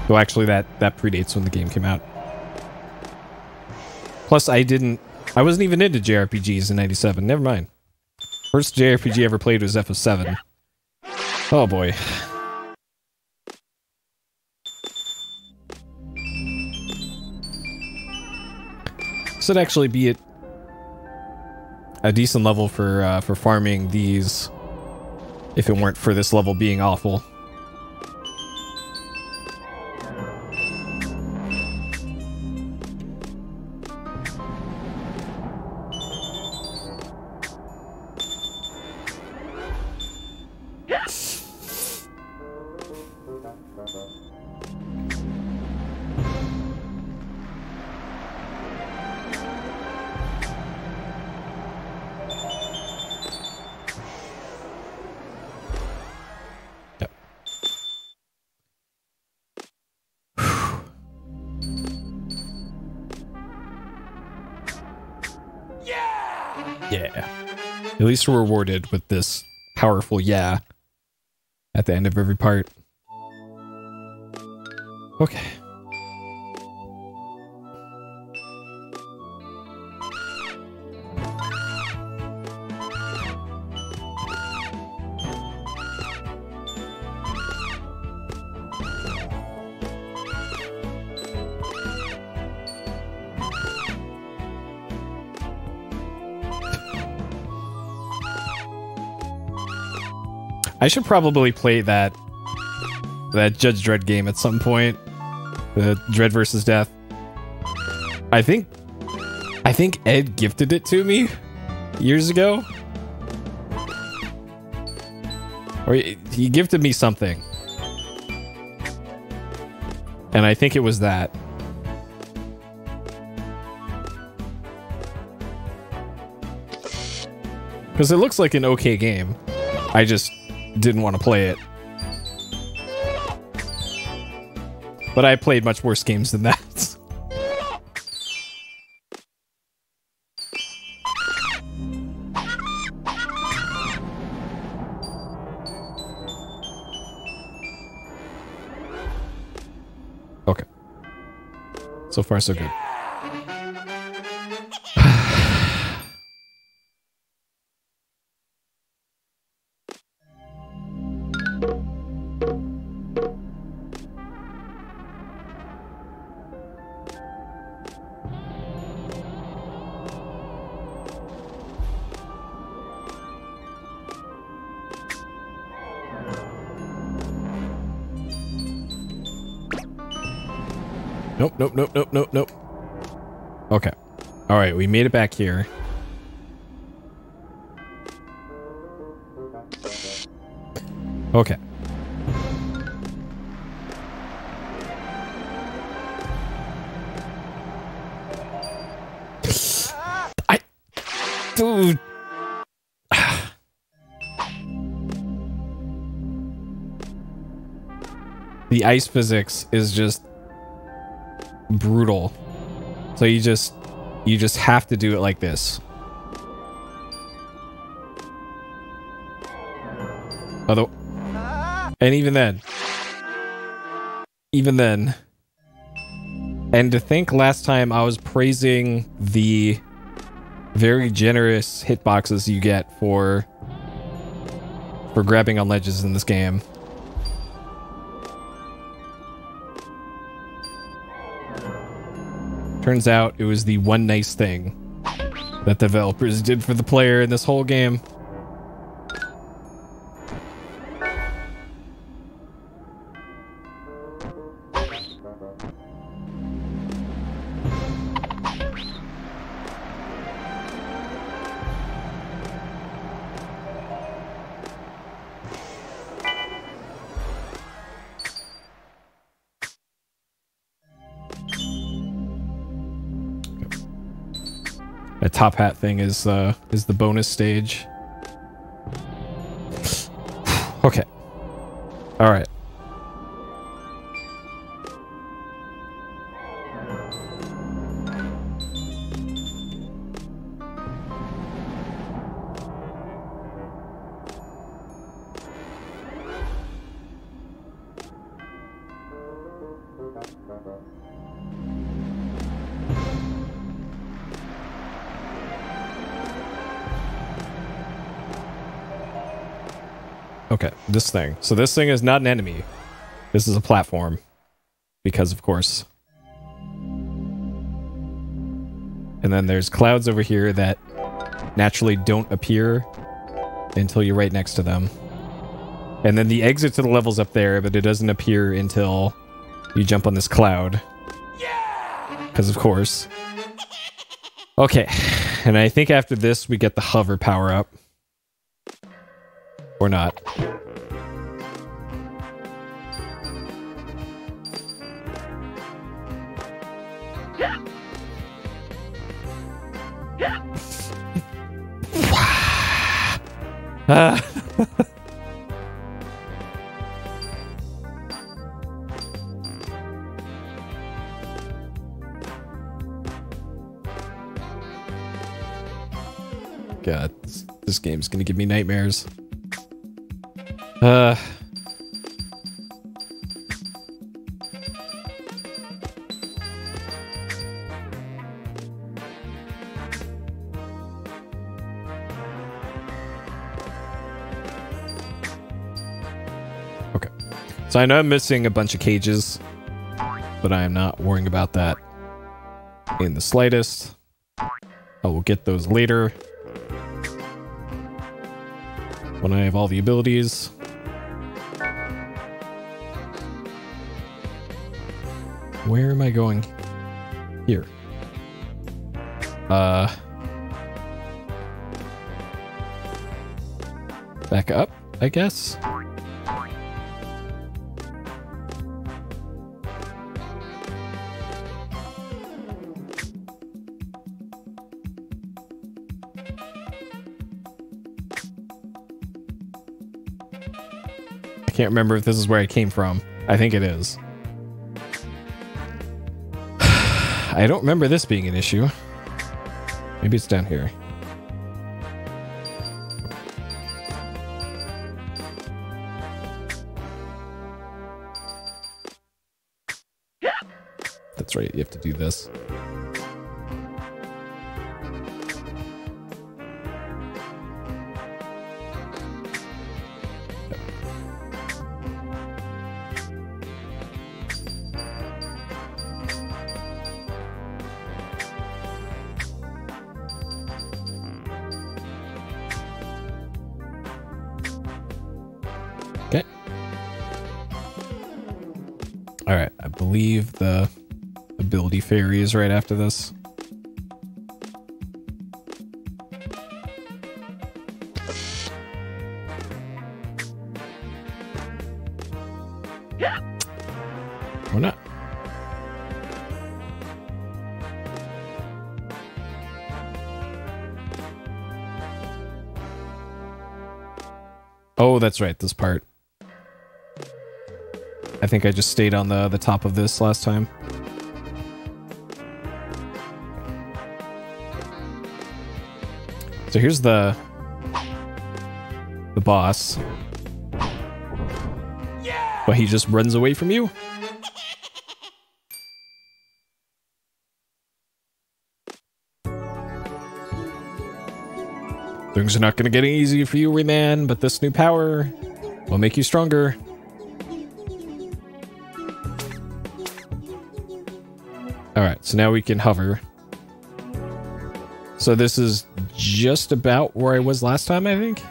Well, actually, that predates when the game came out. Plus, I wasn't even into JRPGs in 97. Never mind. First JRPG I ever played was FF7. Oh boy. This would actually be a decent level for farming these, if it weren't for this level being awful. Yeah. At least we're rewarded with this powerful yeah at the end of every part. Okay. I should probably play that Judge Dredd game at some point. The Dredd versus Death. I think Ed gifted it to me years ago. Or he gifted me something. And I think it was that. Because it looks like an okay game. I just didn't want to play it. But I played much worse games than that. Okay. So far, so good. Nope. Okay. Alright, we made it back here. Okay. Dude. The ice physics is just brutal. So you just have to do it like this. Although, and even then, and to think last time I was praising the very generous hitboxes you get for grabbing on ledges in this game. Turns out it was the one nice thing that developers did for the player in this whole game. The top hat thing is the bonus stage. Okay. All right. Okay, this thing. So this thing is not an enemy. This is a platform. Because, of course. And then there's clouds over here that naturally don't appear until you're right next to them. And then the exit to the level's up there, but it doesn't appear until you jump on this cloud. Because, of course. Okay, and I think after this we get the hover power up. Or not. God, this game's gonna give me nightmares. Okay. So I know I'm missing a bunch of cages, but I am not worrying about that in the slightest. I will get those later when I have all the abilities. Where am I going? Here. Back up, I guess. I can't remember if this is where I came from. I think it is. I don't remember this being an issue. Maybe it's down here. That's right, you have to do this. Alright, I believe the ability fairy is right after this. Or not. Oh, that's right, this part. I think I just stayed on the top of this last time. So here's the boss. Yeah! But he just runs away from you. Things are not going to get any easier for you, Rayman, but this new power will make you stronger. Alright, so now we can hover. So this is just about where I was last time, I think.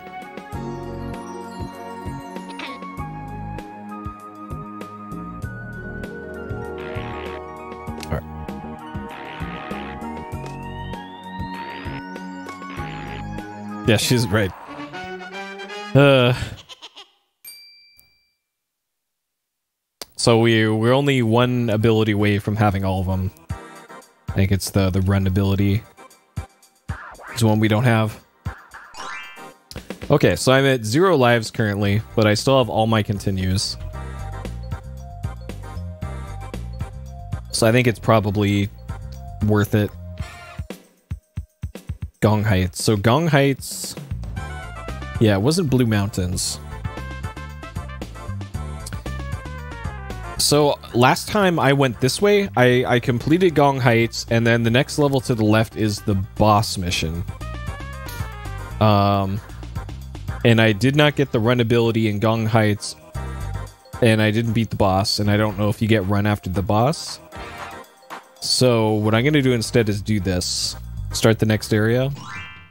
Alright. Yeah, she's right. So we're only one ability away from having all of them. I think it's the run ability. It's one we don't have. Okay, so I'm at 0 lives currently, but I still have all my continues. So I think it's probably worth it. Gong Heights. So Gong Heights... Yeah, it wasn't Blue Mountains. So last time I went this way, I completed Gong Heights, and then the next level to the left is the boss mission. And I did not get the run ability in Gong Heights, and I didn't beat the boss, and I don't know if you get run after the boss. So what I'm gonna do instead is do this. Start the next area,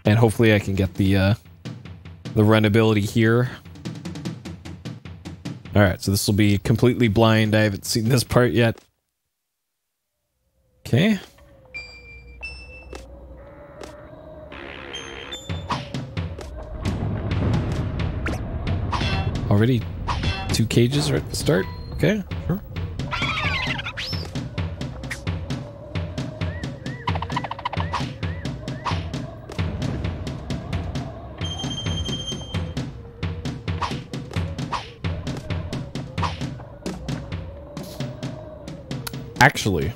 and hopefully I can get the run ability here. Alright, so this will be completely blind. I haven't seen this part yet. Okay. Already 2 cages right at the start? Okay, sure. Actually,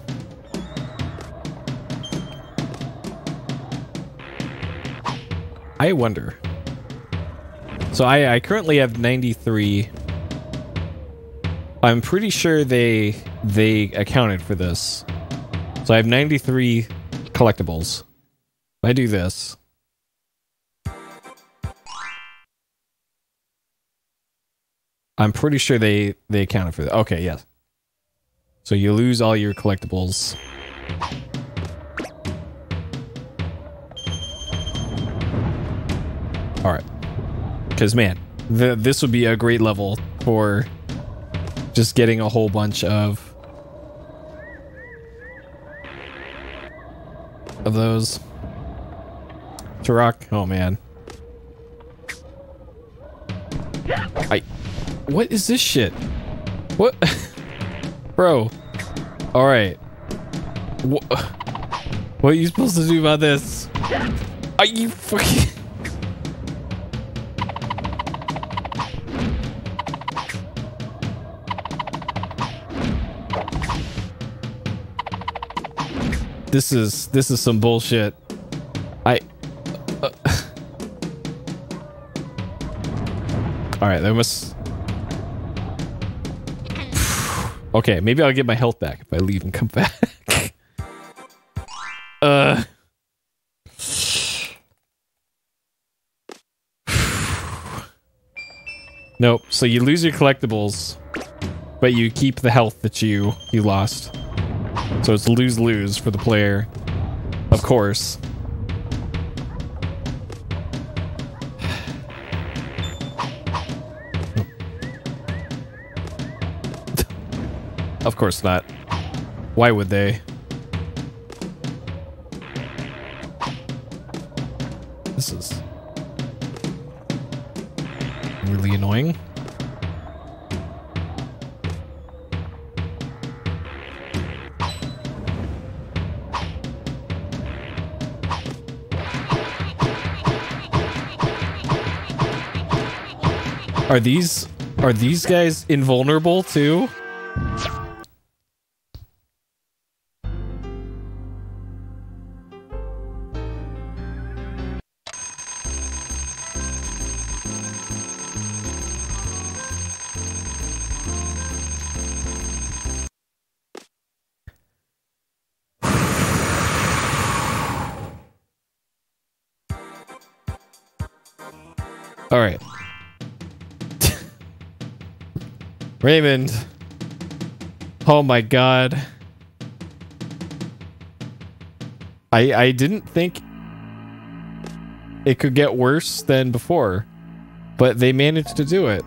I wonder. So I currently have 93. I'm pretty sure they accounted for this. So I have 93 collectibles. If I do this, I'm pretty sure they accounted for that. Okay, yes. So you lose all your collectibles. Alright. Because, man, this would be a great level for just getting a whole bunch of those. Turok, oh man. What is this shit? What? Bro. Alright. What are you supposed to do about this? Are you fucking... This is some bullshit. Alright, there must... Okay, maybe I'll get my health back if I leave and come back. Nope, so you lose your collectibles, but you keep the health that you lost. So it's lose-lose for the player. Of course. Of course not. Why would they? This is really annoying. Are these guys invulnerable too? All right. Raymond. Oh my god. I didn't think it could get worse than before, but they managed to do it.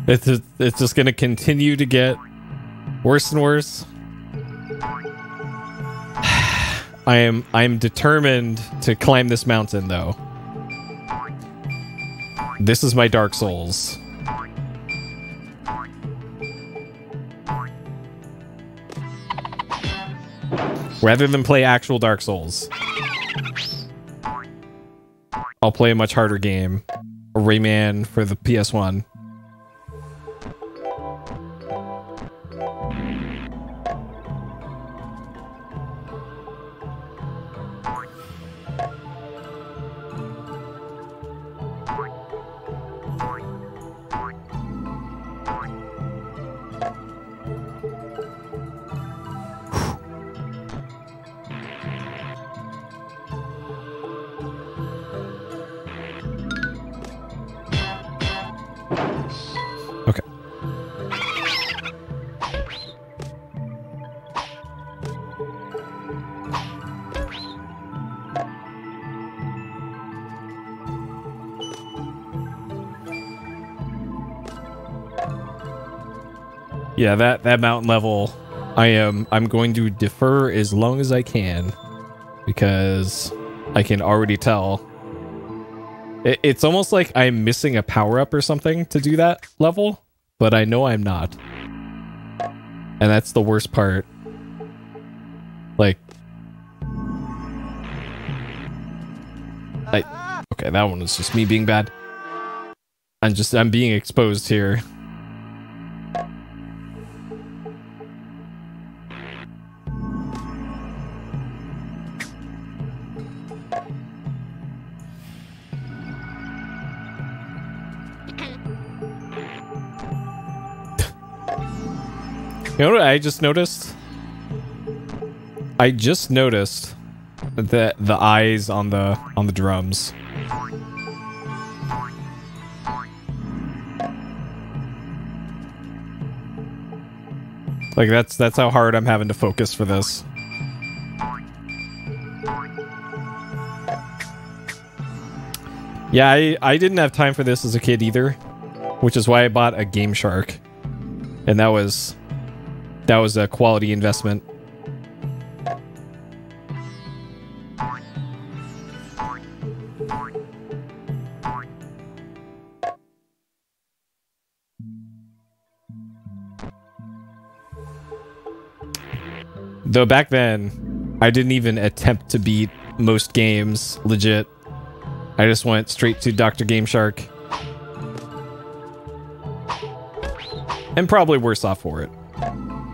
It's just gonna continue to get worse and worse. I'm determined to climb this mountain, though. This is my Dark Souls. Rather than play actual Dark Souls, I'll play a much harder game. A Rayman for the PS1. Yeah, that mountain level, I'm going to defer as long as I can, because I can already tell. It's almost like I'm missing a power-up or something to do that level, but I know I'm not. And that's the worst part. Like... okay, that one was just me being bad. I'm being exposed here. You know what I just noticed? I just noticed that the eyes on the drums. Like that's how hard I'm having to focus for this. Yeah, I didn't have time for this as a kid either, which is why I bought a Game Shark. And that was a quality investment. Though back then, I didn't even attempt to beat most games legit. I just went straight to Dr. Game Shark. And probably worse off for it.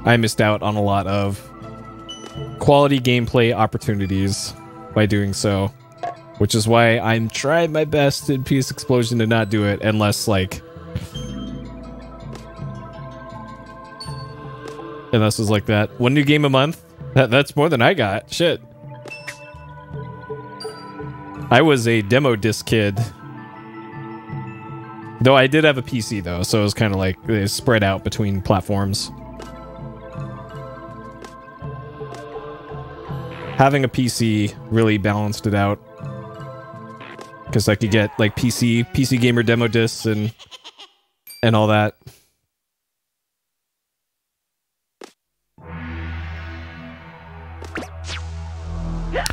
I missed out on a lot of quality gameplay opportunities by doing so, which is why I'm trying my best in PSXplosion to not do it unless it's like that. One new game a month? That's more than I got. Shit. I was a demo disc kid. Though I did have a PC though, so it was kind of like spread out between platforms. Having a PC really balanced it out, because I could get like PC Gamer demo discs and all that.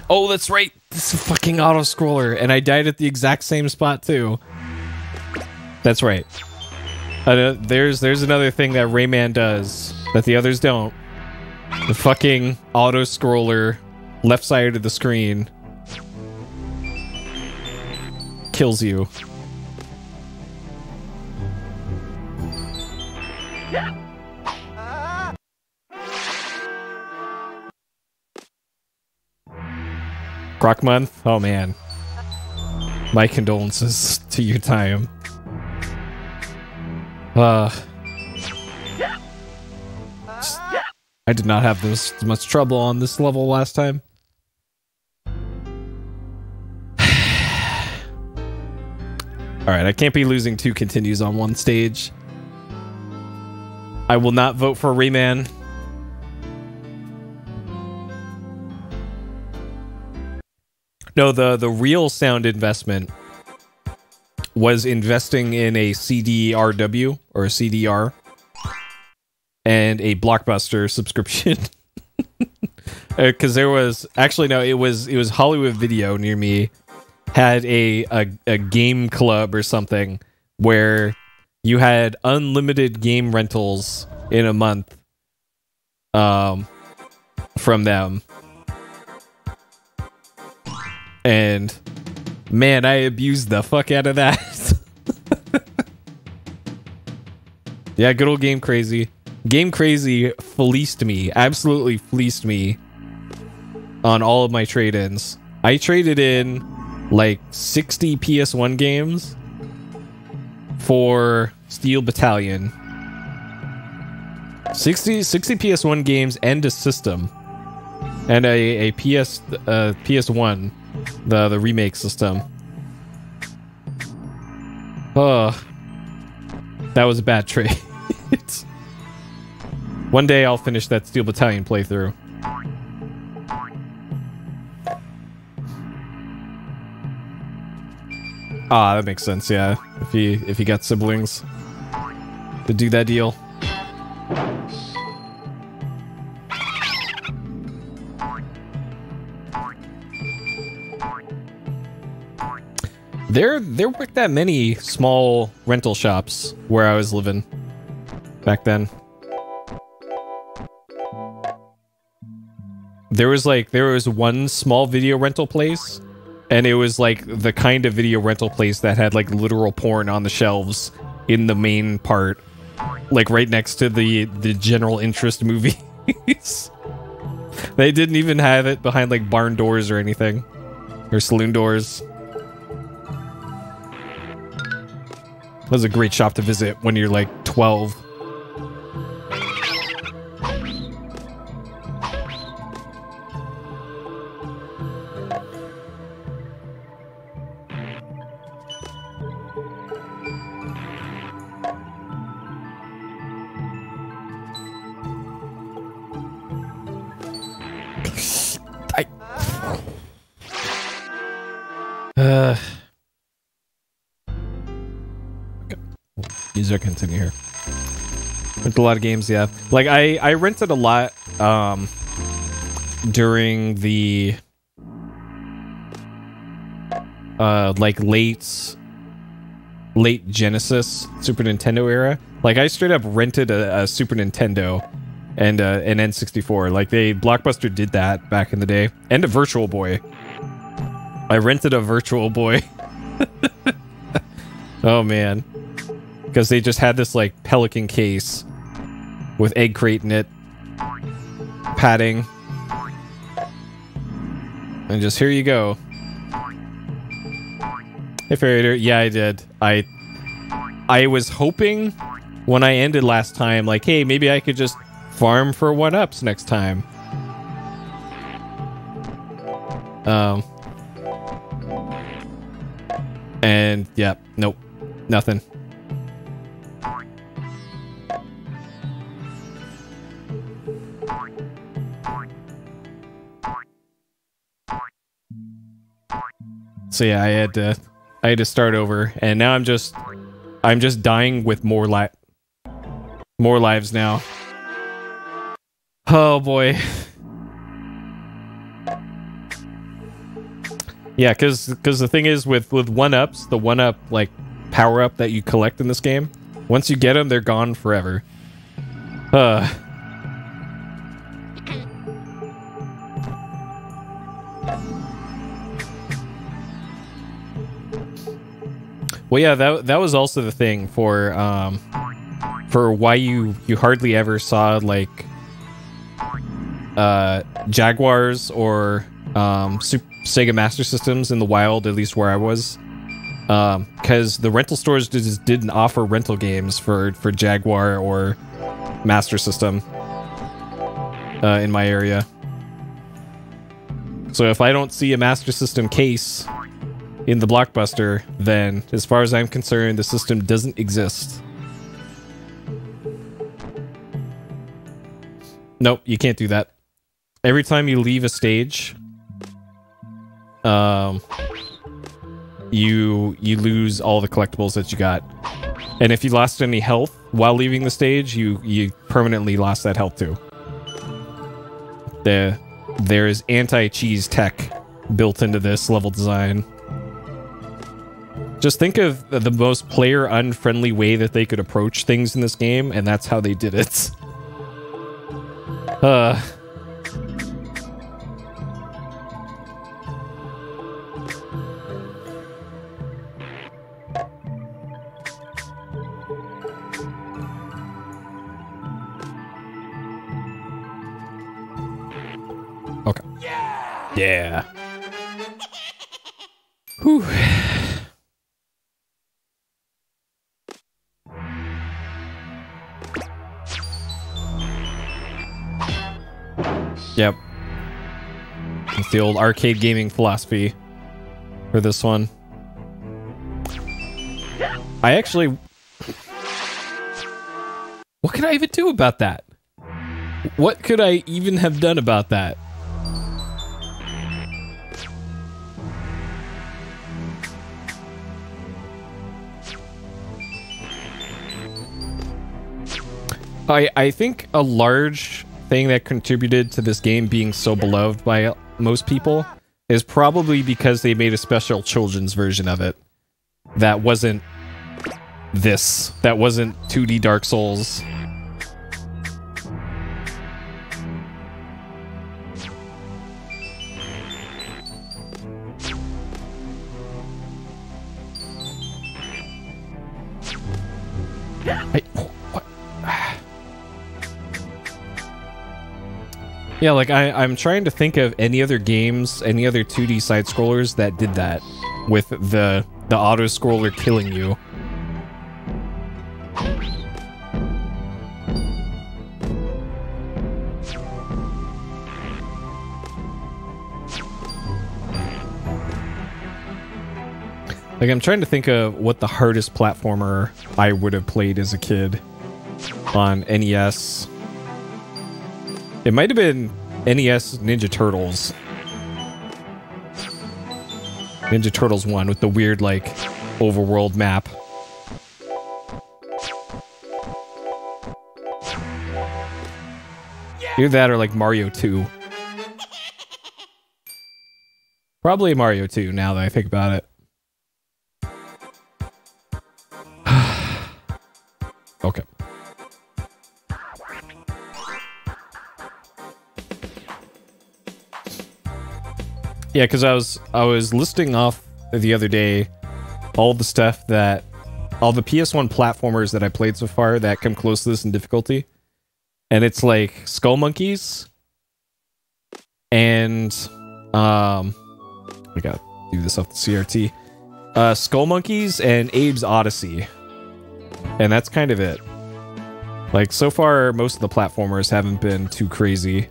Oh, that's right. This is a fucking auto scroller, and I died at the exact same spot too. That's right. There's another thing that Rayman does that the others don't. The fucking auto scroller. Left side of the screen kills you. Croc month? Oh man. My condolences to your time. I did not have this much trouble on this level last time. Alright, I can't be losing 2 continues on one stage. I will not vote for Rayman. No, the real sound investment was investing in a CDRW or a CDR and a Blockbuster subscription. Because there was actually no, it was Hollywood Video near me had a game club or something where you had unlimited game rentals in a month from them. And man, I abused the fuck out of that. Yeah, good old Game Crazy. Game Crazy fleeced me, absolutely fleeced me on all of my trade-ins. I traded in like 60 PS1 games for Steel Battalion. 60 PS1 games and a system. And a PS1, the remake system. Oh, that was a bad trade. One day I'll finish that Steel Battalion playthrough. Ah, that makes sense, yeah. If you got siblings to do that deal. There weren't that many small rental shops where I was living back then. There was one small video rental place, and it was like the kind of video rental place that had like literal porn on the shelves in the main part, like right next to the general interest movies. They didn't even have it behind like barn doors or anything, or saloon doors. That was a great shop to visit when you're like 12. User continue here. With a lot of games, yeah. Like I rented a lot during the like late Genesis Super Nintendo era. Like I straight up rented a Super Nintendo and an N64. Like Blockbuster did that back in the day, and a Virtual Boy. I rented a Virtual Boy. Oh man, because they just had this like Pelican case with egg crate in it, padding, and just here you go. Hey Farader, yeah, I did. I was hoping when I ended last time, like, hey, maybe I could just farm for 1-ups next time. And yeah, nope, nothing. So yeah, I had to start over, and now I'm just dying with more lives now. Oh boy. Yeah, because the thing is with 1-ups, the 1-up like power up that you collect in this game, once you get them, they're gone forever. Well, yeah, that was also the thing for why you hardly ever saw like Jaguars or Sega Master Systems in the wild, at least where I was, because the rental stores just didn't offer rental games for Jaguar or Master System in my area. So if I don't see a Master System case in the Blockbuster, then as far as I'm concerned, the system doesn't exist. Nope, you can't do that. Every time you leave a stage, you you lose all the collectibles that you got. And if you lost any health while leaving the stage, you permanently lost that health too. There's anti-cheese tech built into this level design. Just think of the most player-unfriendly way that they could approach things in this game, and that's how they did it. Okay. Yeah. Whew. Yep. It's the old arcade gaming philosophy for this one. I actually... What could I even do about that? What could I even have done about that? I think a large thing that contributed to this game being so beloved by most people is probably because they made a special children's version of it that wasn't this. That wasn't 2D Dark Souls. Yeah, like I'm trying to think of any other games, any other 2D side-scrollers that did that with the auto-scroller killing you. Like, I'm trying to think of what the hardest platformer I would have played as a kid on NES. It might have been NES Ninja Turtles. Ninja Turtles 1 with the weird, like, overworld map. Either that or, like, Mario 2. Probably Mario 2, now that I think about it. Okay. Yeah, because I was listing off the other day all the stuff that all the PS1 platformers that I played so far that come close to this in difficulty, and it's like Skull Monkeys and I gotta do this off the CRT. Skull Monkeys and Abe's Odyssey, and that's kind of it. Like, so far, most of the platformers haven't been too crazy.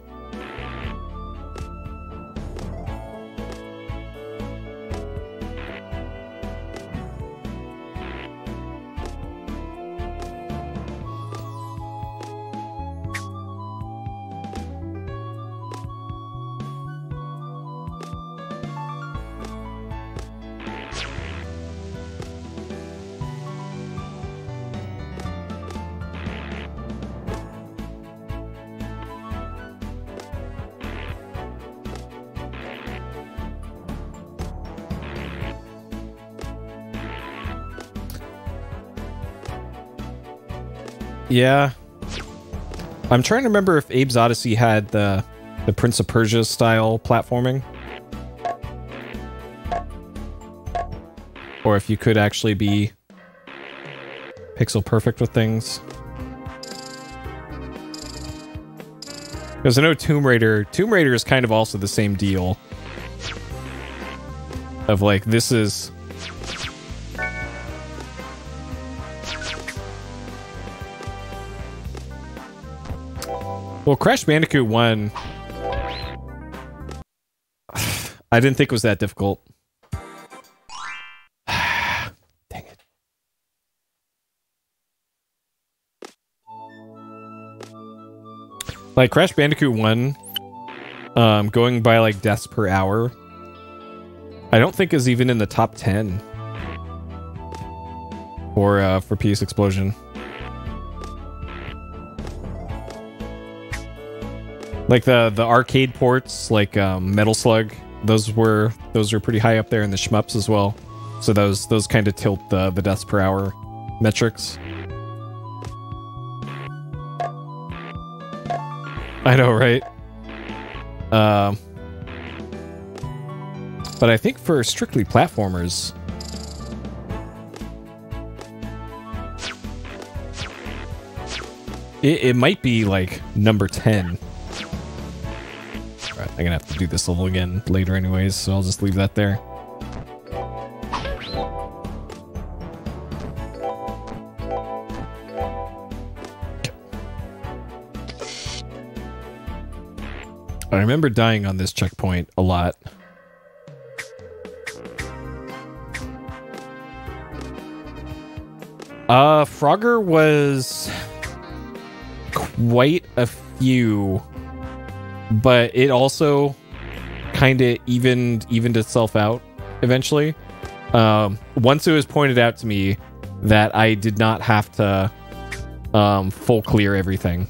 Yeah. I'm trying to remember if Abe's Odyssey had the Prince of Persia style platforming. Or if you could actually be pixel perfect with things. Because I know Tomb Raider is kind of also the same deal. Of like, this is... Well, Crash Bandicoot 1, I didn't think it was that difficult. Dang it. Like, Crash Bandicoot 1, going by, like, deaths per hour, I don't think is even in the top 10 for PSXplosion. Like the arcade ports, like Metal Slug, those were pretty high up there in the shmups as well. So those kind of tilt the deaths per hour metrics. I know, right? But I think for strictly platformers, it might be like number 10. Alright, I'm gonna have to do this level again later anyways, so I'll just leave that there. I remember dying on this checkpoint a lot. Frogger was quite a few, but it also kind of evened itself out eventually. Once it was pointed out to me that I did not have to full clear everything.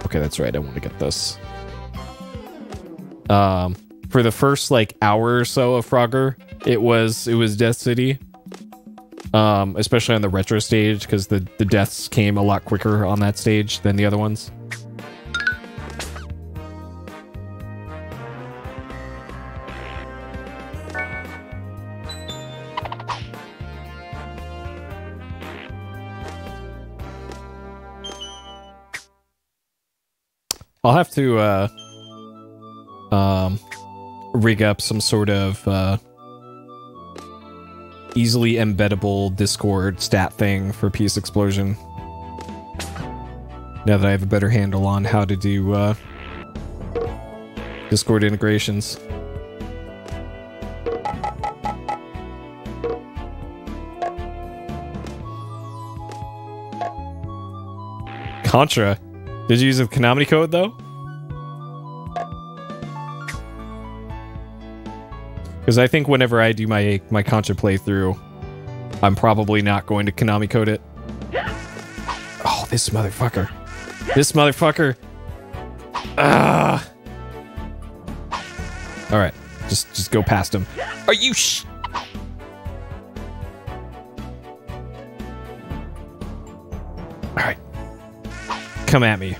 Okay, that's right. I want to get this. For the first like hour or so of Frogger, it was Death City. Especially on the retro stage, because the deaths came a lot quicker on that stage than the other ones. I'll have to rig up some sort of easily embeddable Discord stat thing for PSXplosion. Now that I have a better handle on how to do Discord integrations. Contra. Did you use the Konami code though? Because I think whenever I do my Contra playthrough, I'm probably not going to Konami code it. Oh, this motherfucker. This motherfucker. Ah. All right, just go past him. Are you All right. Come at me.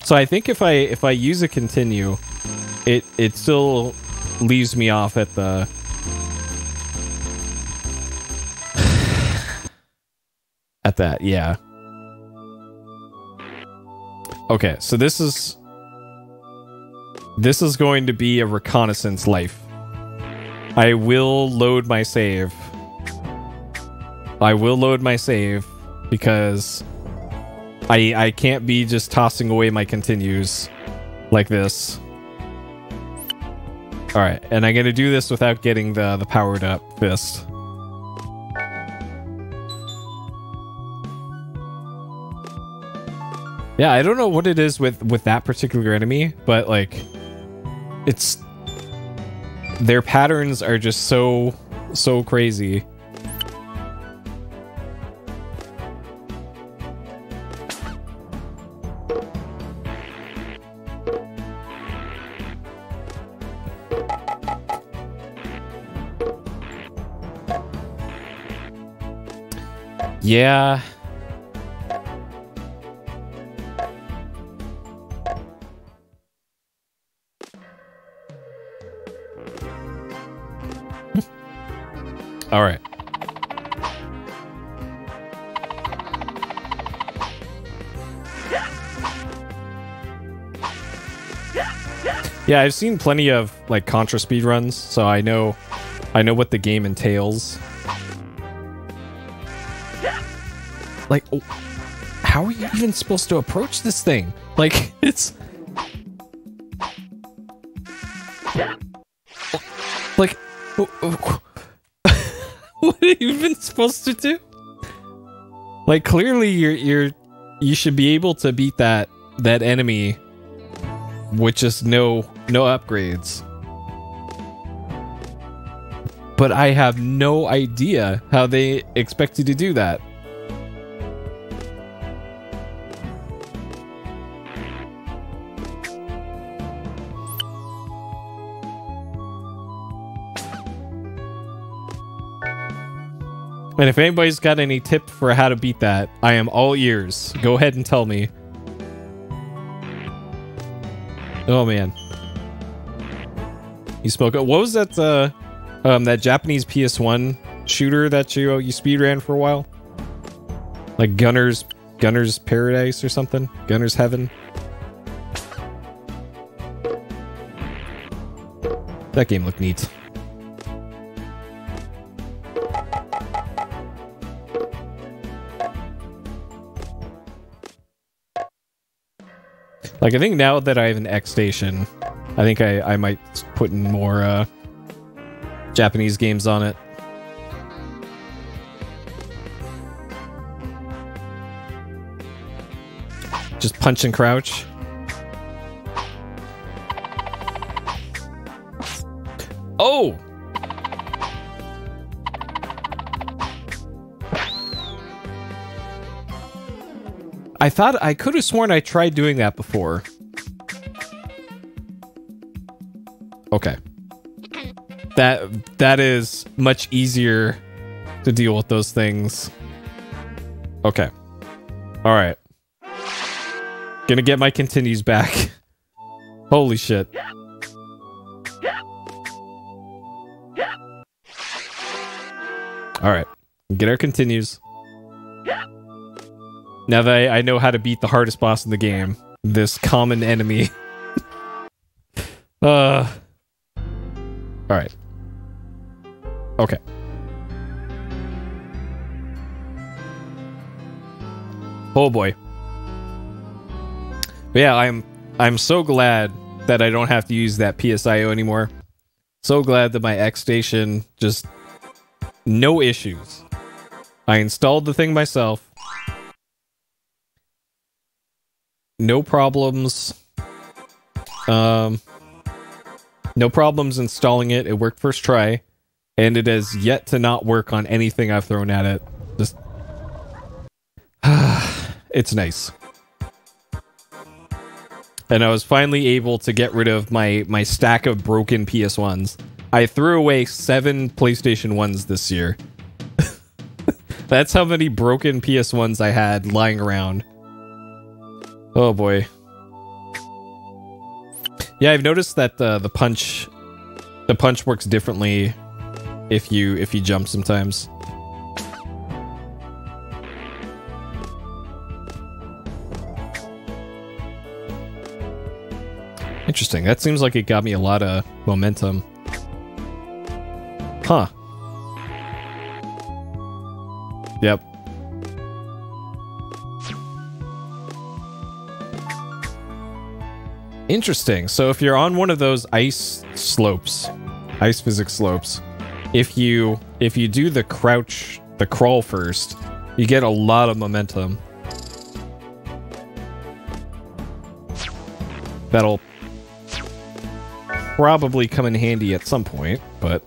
So I think if I use a continue, it still leaves me off at the at that, yeah. Okay, so this is going to be a reconnaissance life. I will load my save. I will load my save because I can't be just tossing away my continues like this. Alright, and I'm gonna do this without getting the powered up fist. Yeah, I don't know what it is with that particular enemy, but like it's their patterns are just so crazy. Yeah. All right. Yeah, I've seen plenty of like Contra speedruns, so I know what the game entails. Like, how are you even supposed to approach this thing? Like, it's like, what are you even supposed to do? Like, clearly you should be able to beat that enemy with just no upgrades. But I have no idea how they expect you to do that. And if anybody's got any tip for how to beat that, I am all ears. Go ahead and tell me. Oh man. You spoke. What was that? That Japanese PS1 shooter that you speedran for a while? Like Gunner's Paradise or something? Gunner's Heaven? That game looked neat. Like, I think now that I have an X Station, I think I might put in more Japanese games on it. Just punch and crouch. Oh! I thought I could have sworn I tried doing that before. Okay. That is much easier to deal with those things. Okay. All right. Gonna get my continues back. Holy shit. All right. Get our continues. Now that I know how to beat the hardest boss in the game, this common enemy. All right. Okay. Oh boy. But yeah, I'm so glad that I don't have to use that PSIO anymore. So glad that my X Station just no issues. I installed the thing myself. No problems. No problems installing it. It worked first try. And it has yet to not work on anything I've thrown at it. Just... it's nice. And I was finally able to get rid of my stack of broken PS1s. I threw away 7 PlayStation 1s this year. That's how many broken PS1s I had lying around. Oh boy. Yeah, I've noticed that the punch works differently if you jump sometimes. Interesting. That seems like it got me a lot of momentum. Huh. Yep. Interesting. So if you're on one of those ice slopes, ice physics slopes, if you do the crawl first, you get a lot of momentum. That'll probably come in handy at some point, but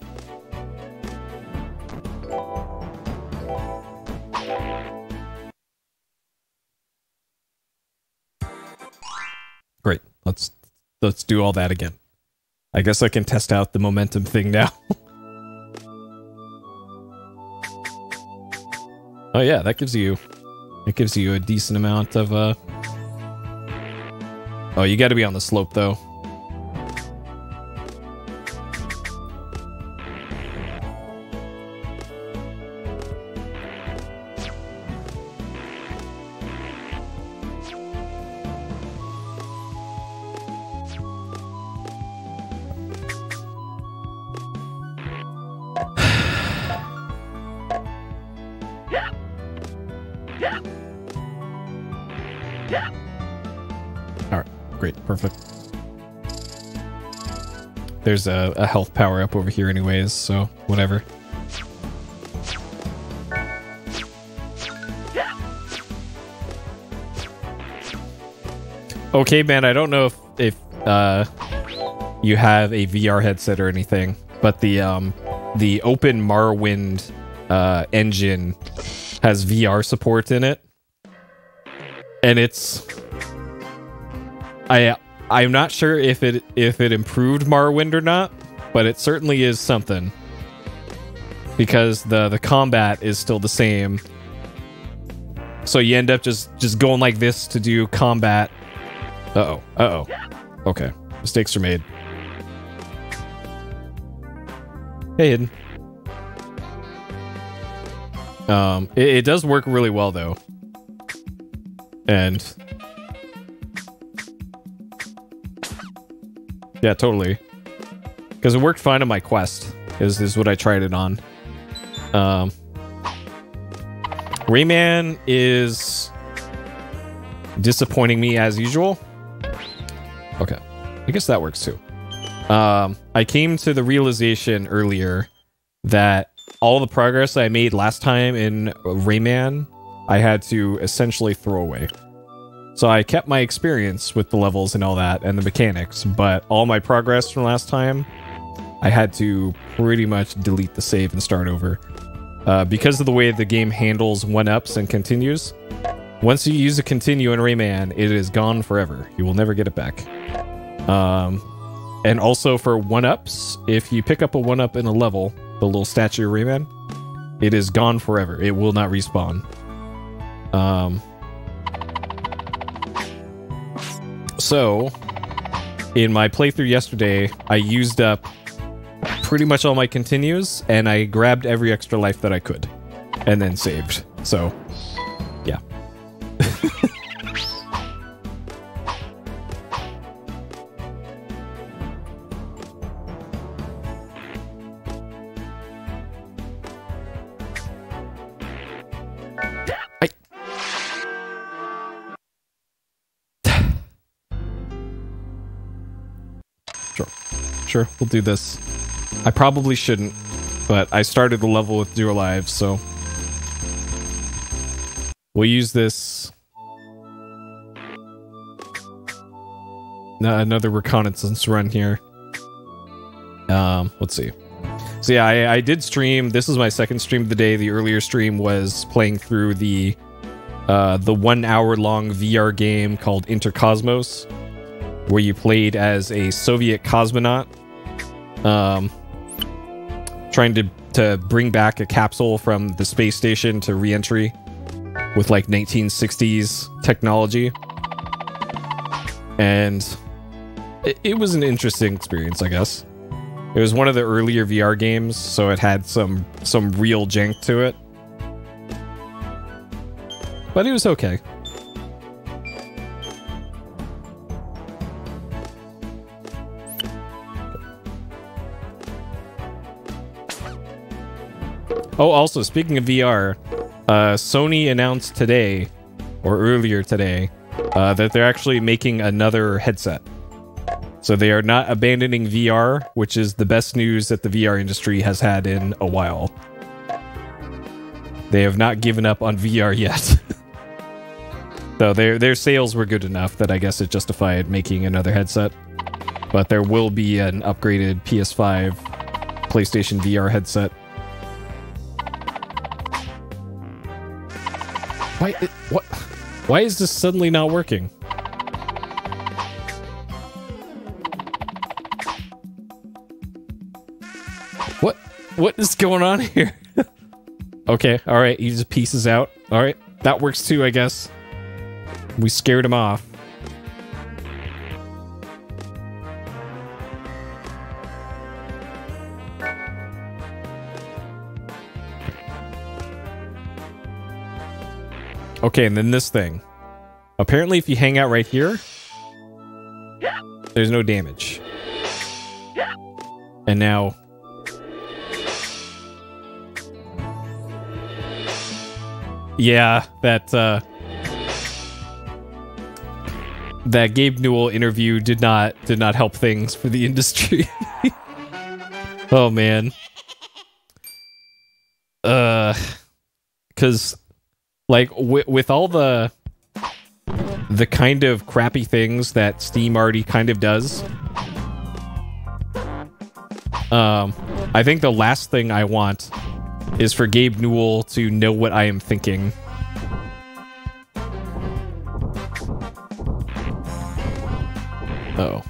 great. Let's do all that again. I guess I can test out the momentum thing now. Oh yeah, that gives you a decent amount of Oh, you got to be on the slope though. Perfect. There's a health power up over here anyways, so whatever. Okay, man, I don't know if you have a VR headset or anything, but the Open Morrowind engine has VR support in it, and it's I'm not sure if it improved Morrowind or not, but it certainly is something, because the combat is still the same. So you end up just going like this to do combat. Uh-oh. Okay. Mistakes are made. Hey, Hidden. It does work really well, though. And... yeah, totally. Because it worked fine on my Quest, is what I tried it on. Rayman is disappointing me as usual. Okay, I guess that works too. I came to the realization earlier that all the progress I made last time in Rayman, I had to essentially throw away. So I kept my experience with the levels and all that, and the mechanics, but all my progress from last time, I had to pretty much delete the save and start over. Because of the way the game handles 1-ups and continues, once you use a continue in Rayman, it is gone forever. You will never get it back. And also for 1-ups, if you pick up a 1-up in a level, the little statue of Rayman, it is gone forever. It will not respawn. So, in my playthrough yesterday, I used up pretty much all my continues, and I grabbed every extra life that I could, and then saved. So, yeah. Sure, we'll do this. I probably shouldn't, but I started the level with 0 lives, so... we'll use this... another reconnaissance run here. Let's see. So yeah, I did stream. This is my second stream of the day. The earlier stream was playing through the 1 hour long VR game called Intercosmos, where you played as a Soviet cosmonaut, trying to bring back a capsule from the space station to re-entry with like 1960s technology. And it was an interesting experience, I guess. It was one of the earlier VR games, so it had some real jank to it. But it was okay. Oh, also, speaking of VR, Sony announced today, or earlier today, that they're actually making another headset. So they are not abandoning VR, which is the best news that the VR industry has had in a while. They have not given up on VR yet. Though their sales were good enough that I guess it justified making another headset. But there will be an upgraded PS5, PlayStation VR headset. Why is this suddenly not working? What is going on here? Okay, alright, he just pieces out. Alright, that works too, I guess. We scared him off. Okay, and then this thing. Apparently, if you hang out right here, there's no damage. And now... yeah, that Gabe Newell interview did not help things for the industry. Oh man. Cause like with all the the kind of crappy things that Steam already kind of does. I think the last thing I want is for Gabe Newell to know what I am thinking. Oh.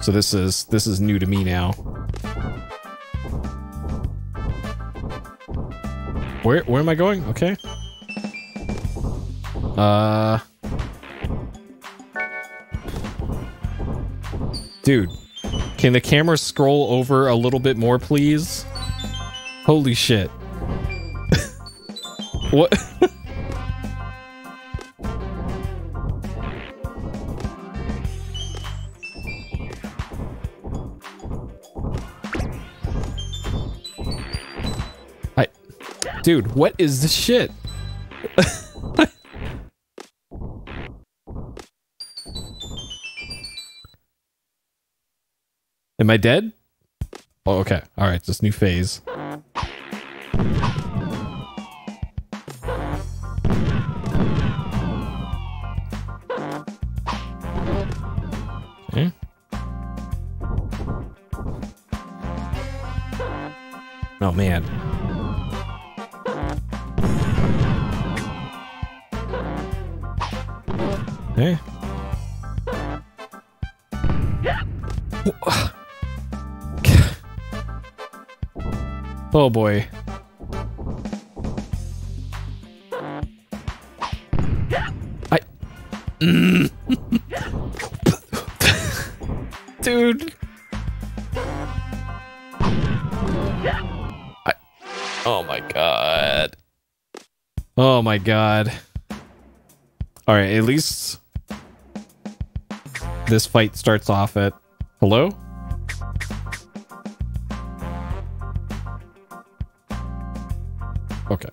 So this is new to me now. Where am I going? Okay. Dude, can the camera scroll over a little bit more, please? Holy shit. What? Dude, what is this shit? Am I dead? Oh, okay. All right, just new phase. Okay. Oh, man. Hey. Oh boy. Dude. Oh my god. Oh my god. All right, at least this fight starts off at hello? Okay.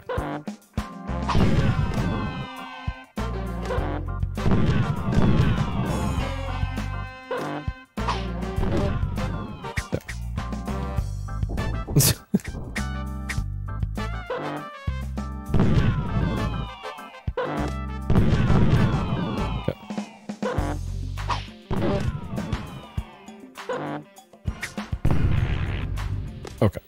Okay.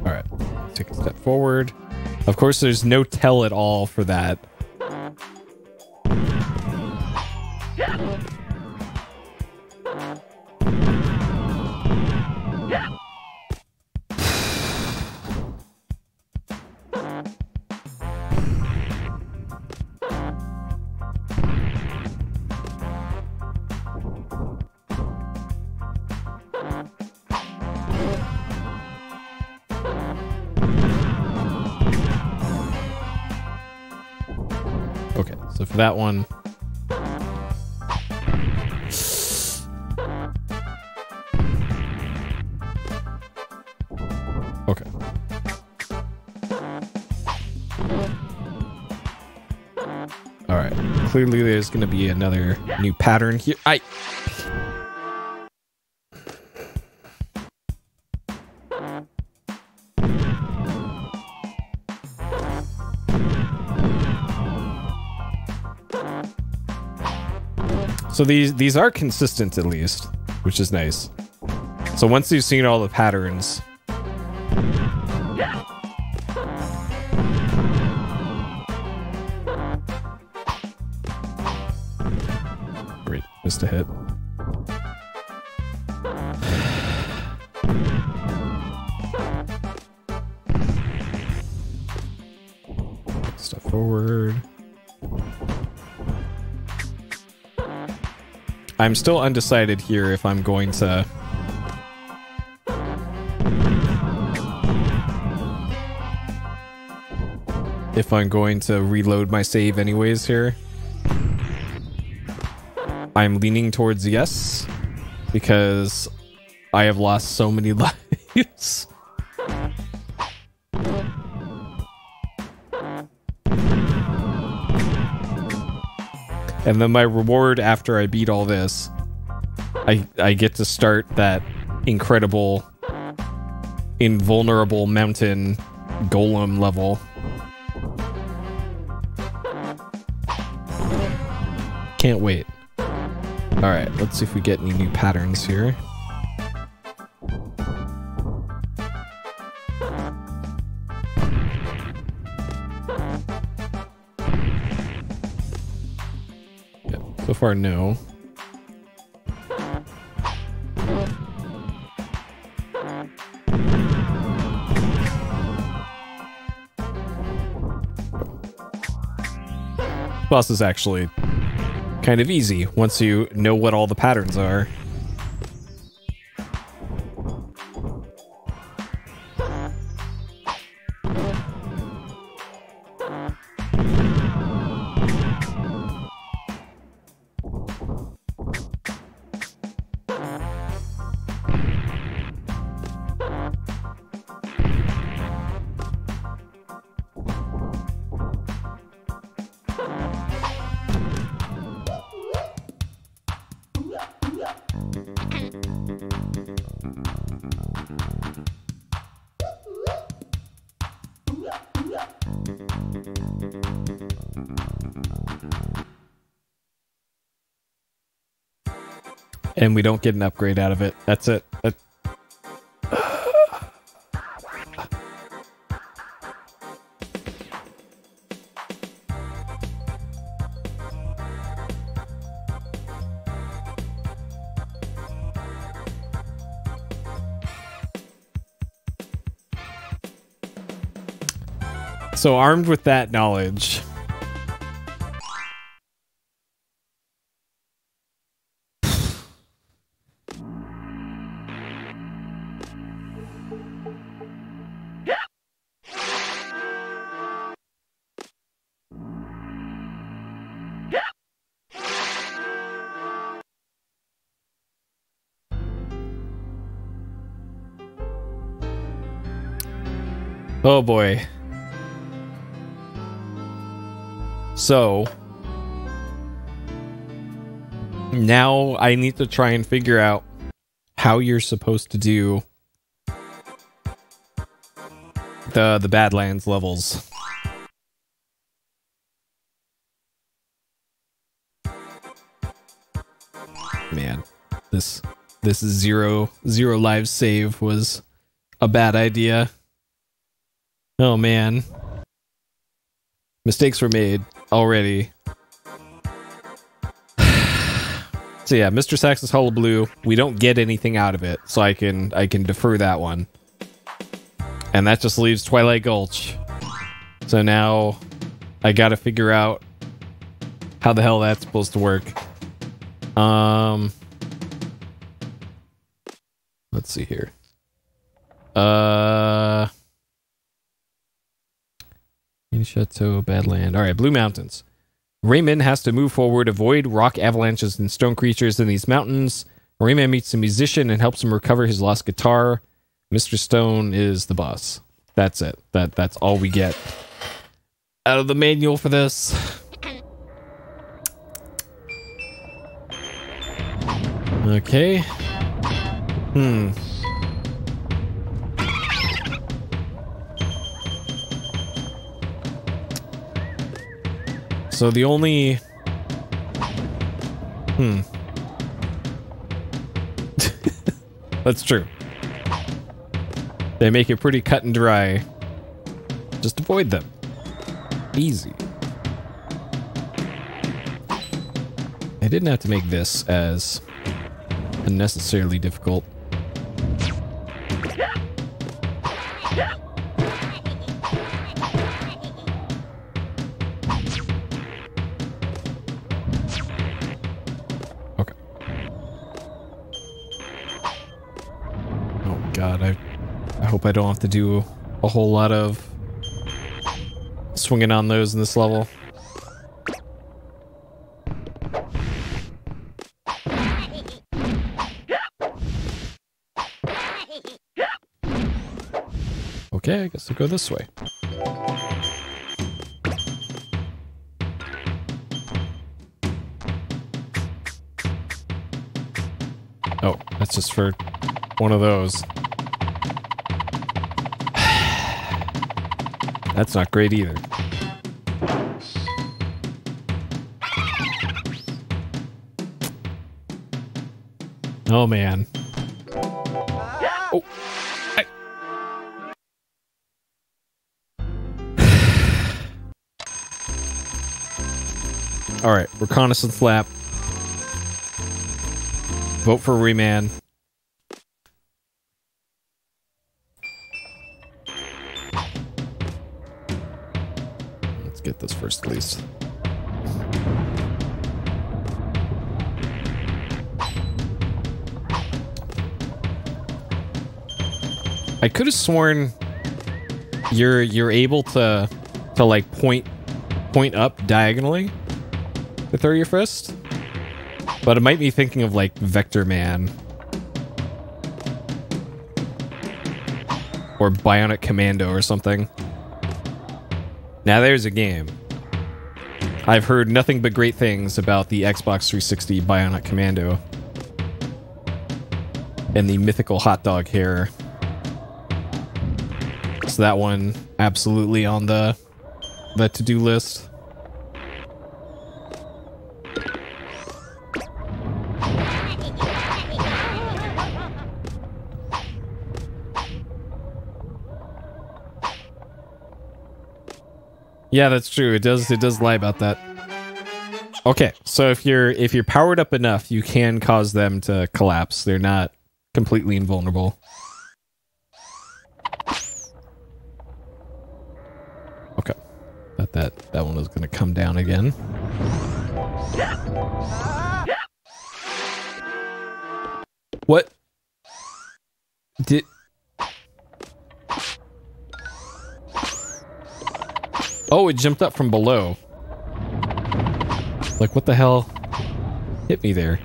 All right. Take a step forward. Of course, there's no tell at all for that. Okay, so for that one... Okay. Alright, clearly there's gonna be another new pattern here. So these are consistent at least, which is nice. So once you've seen all the patterns, great, missed a hit. Step forward. I'm still undecided here if I'm going to... if I'm going to reload my save anyways here. I'm leaning towards yes, because I have lost so many lives. And then my reward after I beat all this, I get to start that incredible, invulnerable mountain golem level. Can't wait. Alright, let's see if we get any new patterns here. Yeah, so far, no. Boss is actually kind of easy once you know what all the patterns are. And we don't get an upgrade out of it. That's it. So armed with that knowledge, oh boy. So now I need to try and figure out how you're supposed to do the Badlands levels. Man, this zero live save was a bad idea. Oh man. Mistakes were made already. So yeah, Mr. Sax's Hullabaloo, we don't get anything out of it, so I can defer that one. And that just leaves Twilight Gulch. So now I gotta figure out how the hell that's supposed to work. Let's see here. Chateau, Badland. Alright, Blue Mountains. Rayman has to move forward, avoid rock avalanches and stone creatures in these mountains. Rayman meets a musician and helps him recover his lost guitar. Mr. Stone is the boss. That's it. That's all we get out of the manual for this. Okay. So the only... That's true. They make it pretty cut and dry. Just avoid them. Easy. I didn't have to make this as unnecessarily difficult. I hope I don't have to do a whole lot of swinging on those in this level. Okay, I guess I'll go this way. Oh, that's just for one of those. That's not great either. Oh, man. Oh. All right, reconnaissance lap. Vote for Rayman. Let's get this first, at least. I could have sworn you're able to like point up diagonally to throw your fist, but it might be thinking of like Vector Man or Bionic Commando or something. Now there's a game. I've heard nothing but great things about the Xbox 360 Bionic Commando and the mythical hot dog hair. So that one absolutely on the to-do list. Yeah, that's true. It does lie about that. Okay, so if you're powered up enough, you can cause them to collapse. They're not completely invulnerable. Okay. Thought that one was gonna come down again. What? Did... Oh, it jumped up from below. Like, what the hell hit me there?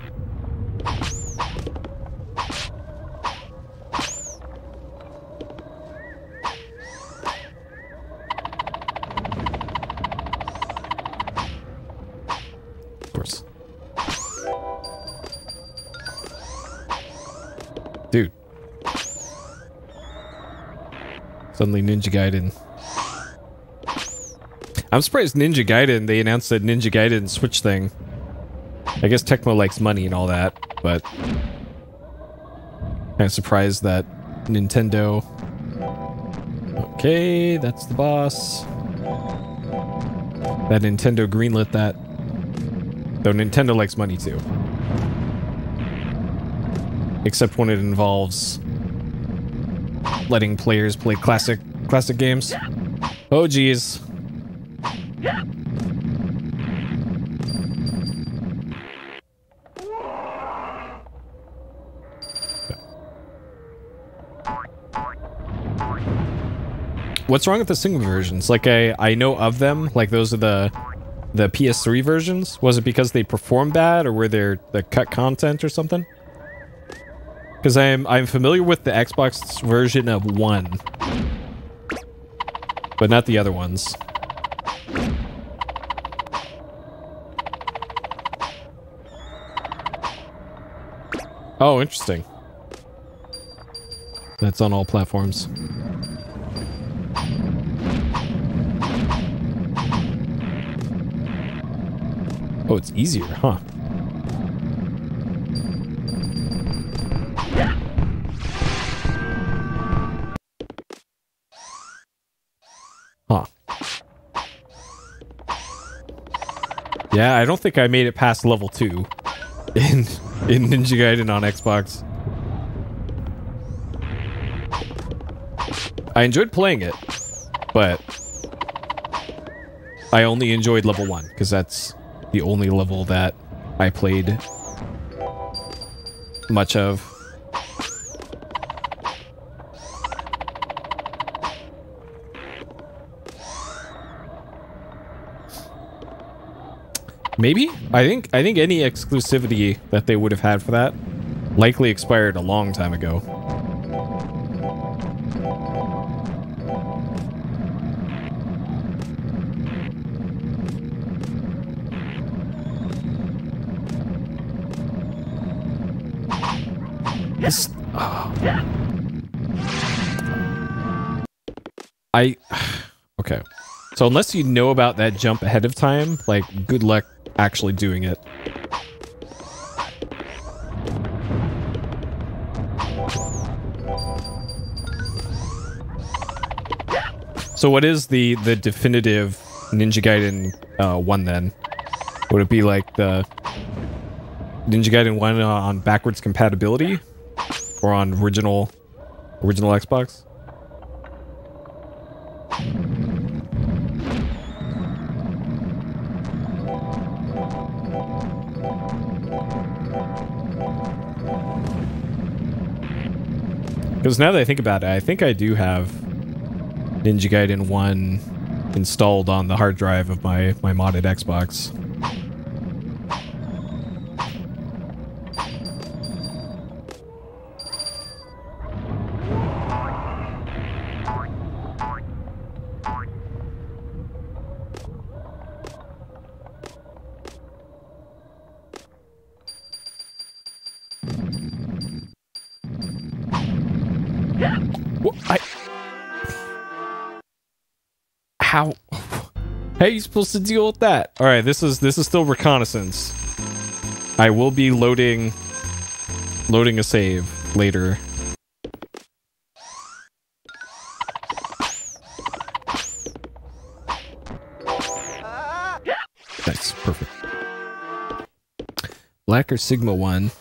Of course. Dude. Suddenly Ninja Gaiden. I'm surprised Ninja Gaiden, they announced that Ninja Gaiden Switch thing. I guess Tecmo likes money and all that, but kind of surprised that Nintendo... Okay, that's the boss. That Nintendo greenlit that. Though Nintendo likes money too. Except when it involves letting players play classic games. Oh geez. What's wrong with the single versions? Like, I know of them. Like, those are the PS3 versions. Was it because they performed bad, or were there the cut content or something? Because I'm familiar with the Xbox version of 1, but not the other ones. Oh, interesting. That's on all platforms. Oh, it's easier, huh? Huh. Yeah, I don't think I made it past level 2 in Ninja Gaiden on Xbox. I enjoyed playing it, but I only enjoyed level 1 because that's the only level that I played much of. Maybe? I think any exclusivity that they would have had for that likely expired a long time ago. This, okay. So unless you know about that jump ahead of time, like, good luck actually doing it. So what is the definitive Ninja Gaiden 1 then? Would it be like the Ninja Gaiden 1 on backwards compatibility? Or on original Xbox? Because now that I think about it, I think I do have Ninja Gaiden 1 installed on the hard drive of my modded Xbox. How are you supposed to deal with that? All right, this is still reconnaissance. I will be loading a save later. Nice, perfect. Black or Sigma 1?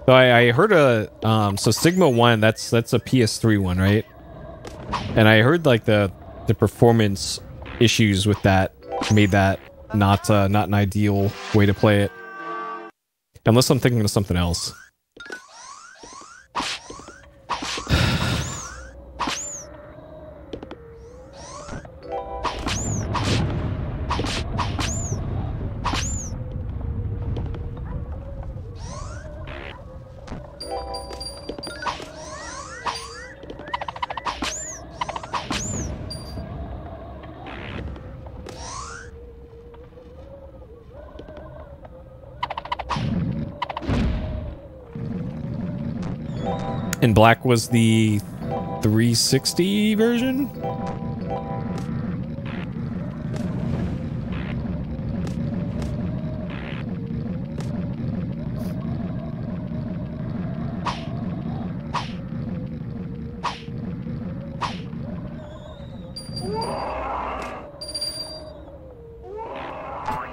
So I heard so Sigma 1, that's a PS3 one, right? And I heard like the performance issues with that made that not an ideal way to play it. Unless I'm thinking of something else. And black was the 360 version?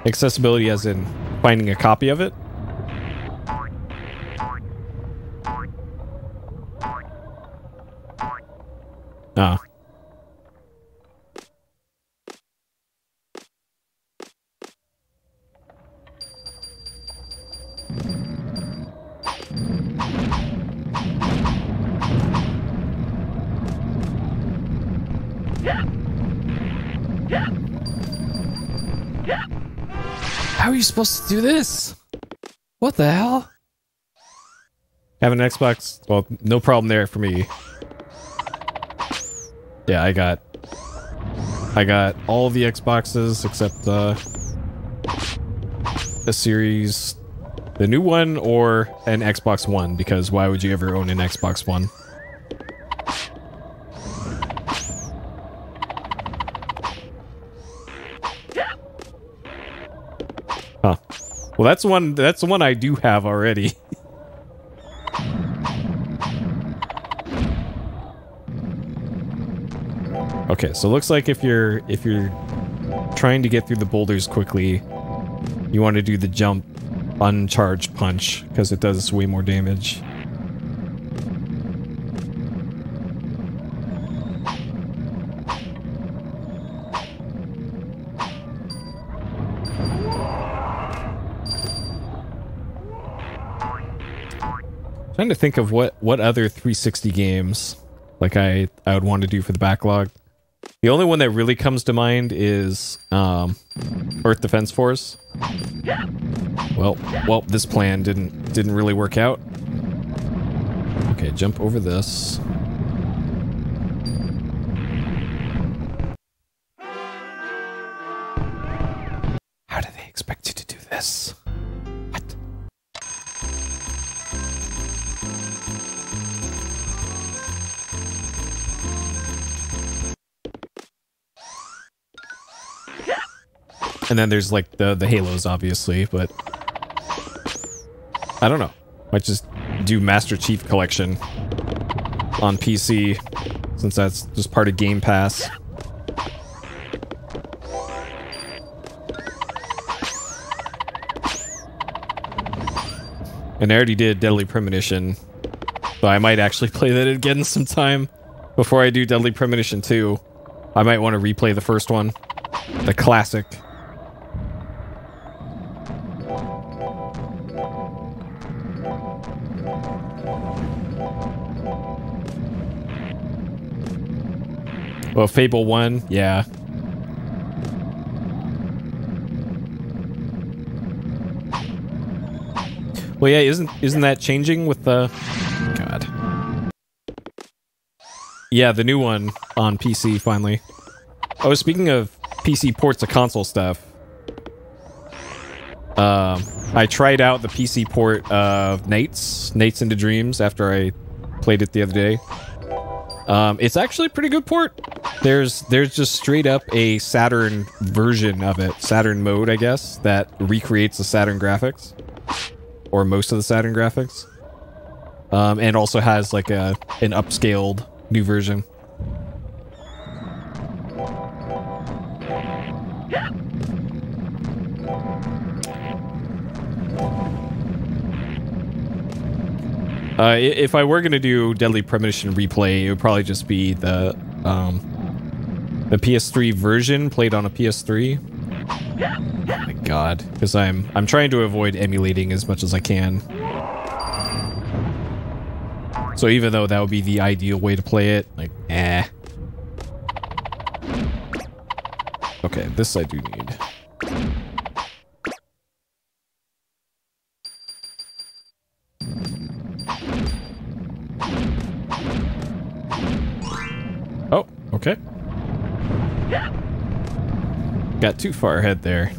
Accessibility as in finding a copy of it? Ah. How are you supposed to do this? What the hell? Have an Xbox? Well, no problem there for me. Yeah, I got all the Xboxes except the series, the new one or an Xbox One, because why would you ever own an Xbox One? Huh. Well, that's the one I do have already. Okay, so it looks like if you're trying to get through the boulders quickly, you want to do the jump uncharged punch because it does way more damage. Trying to think of what other 360 games like I would want to do for the backlog. The only one that really comes to mind is Earth Defense Force. Well, this plan didn't really work out. Okay, jump over this. How do they expect you to do this? What? And then there's like the halos, obviously, but I don't know. Might just do Master Chief Collection on PC, since that's just part of Game Pass. And I already did Deadly Premonition, so I might actually play that again sometime before I do Deadly Premonition 2. I might want to replay the first one, the classic. Well, Fable 1, yeah. Well, yeah, isn't that changing with the... God. Yeah, the new one on PC, finally. Oh, speaking of PC ports to console stuff, I tried out the PC port of Nights into Dreams after I played it the other day. It's actually a pretty good port. There's just straight up a Saturn version of it, Saturn mode, I guess, that recreates the Saturn graphics, or most of the Saturn graphics, and also has like an upscaled new version. If I were gonna do Deadly Premonition replay, it would probably just be the PS3 version played on a PS3. Oh my god, because I'm trying to avoid emulating as much as I can. So even though that would be the ideal way to play it, like, eh. Okay, this I do need. Oh, okay. Got too far ahead there.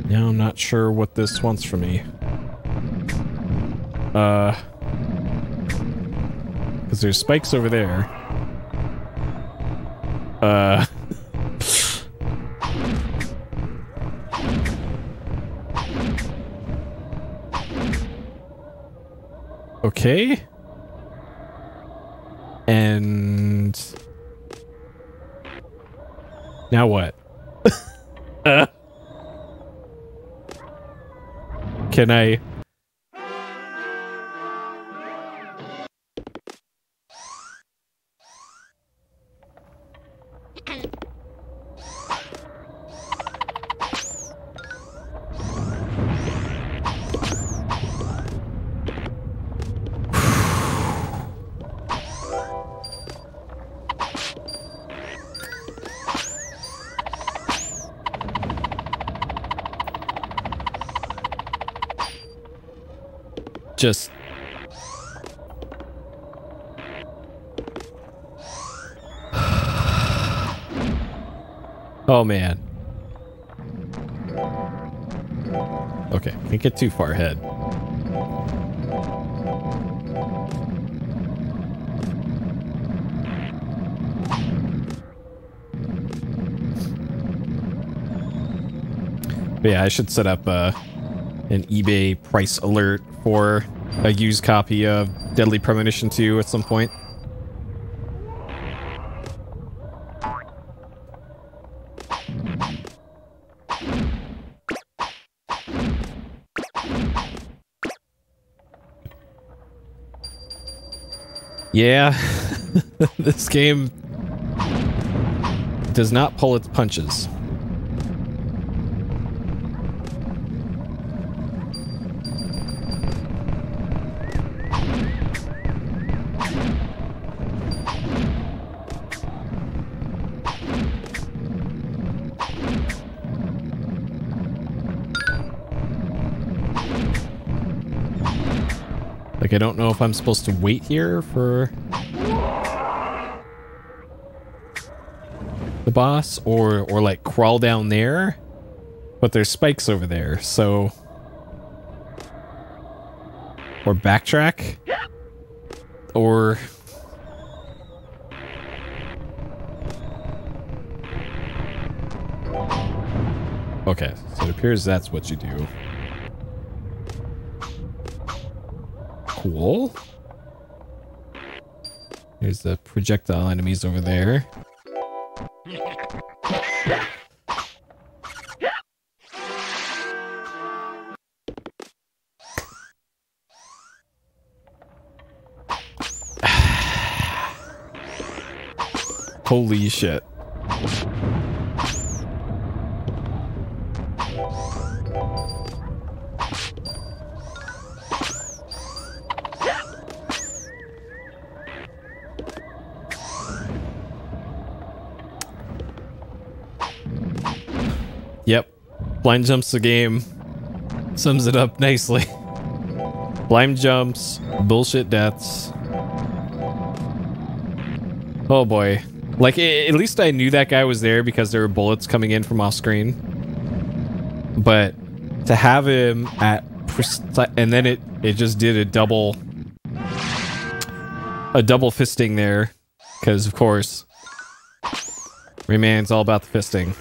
Now I'm not sure what this wants from me. Because there's spikes over there. Okay. And now what? Can I? Just oh man. Okay, can't get too far ahead. But yeah, I should set up an eBay price alert for a used copy of Deadly Premonition 2 at some point. Yeah, this game does not pull its punches. I don't know if I'm supposed to wait here for the boss or like crawl down there, but there's spikes over there, so or backtrack or okay, so it appears that's what you do. Cool. There's the projectile enemies over there. Holy shit. Yep. Blind jumps the game. Sums it up nicely. Blind jumps, bullshit deaths. Oh boy. Like, at least I knew that guy was there because there were bullets coming in from off screen. But to have him at... And then it just did a double fisting there. Because, of course, Rayman's all about the fisting.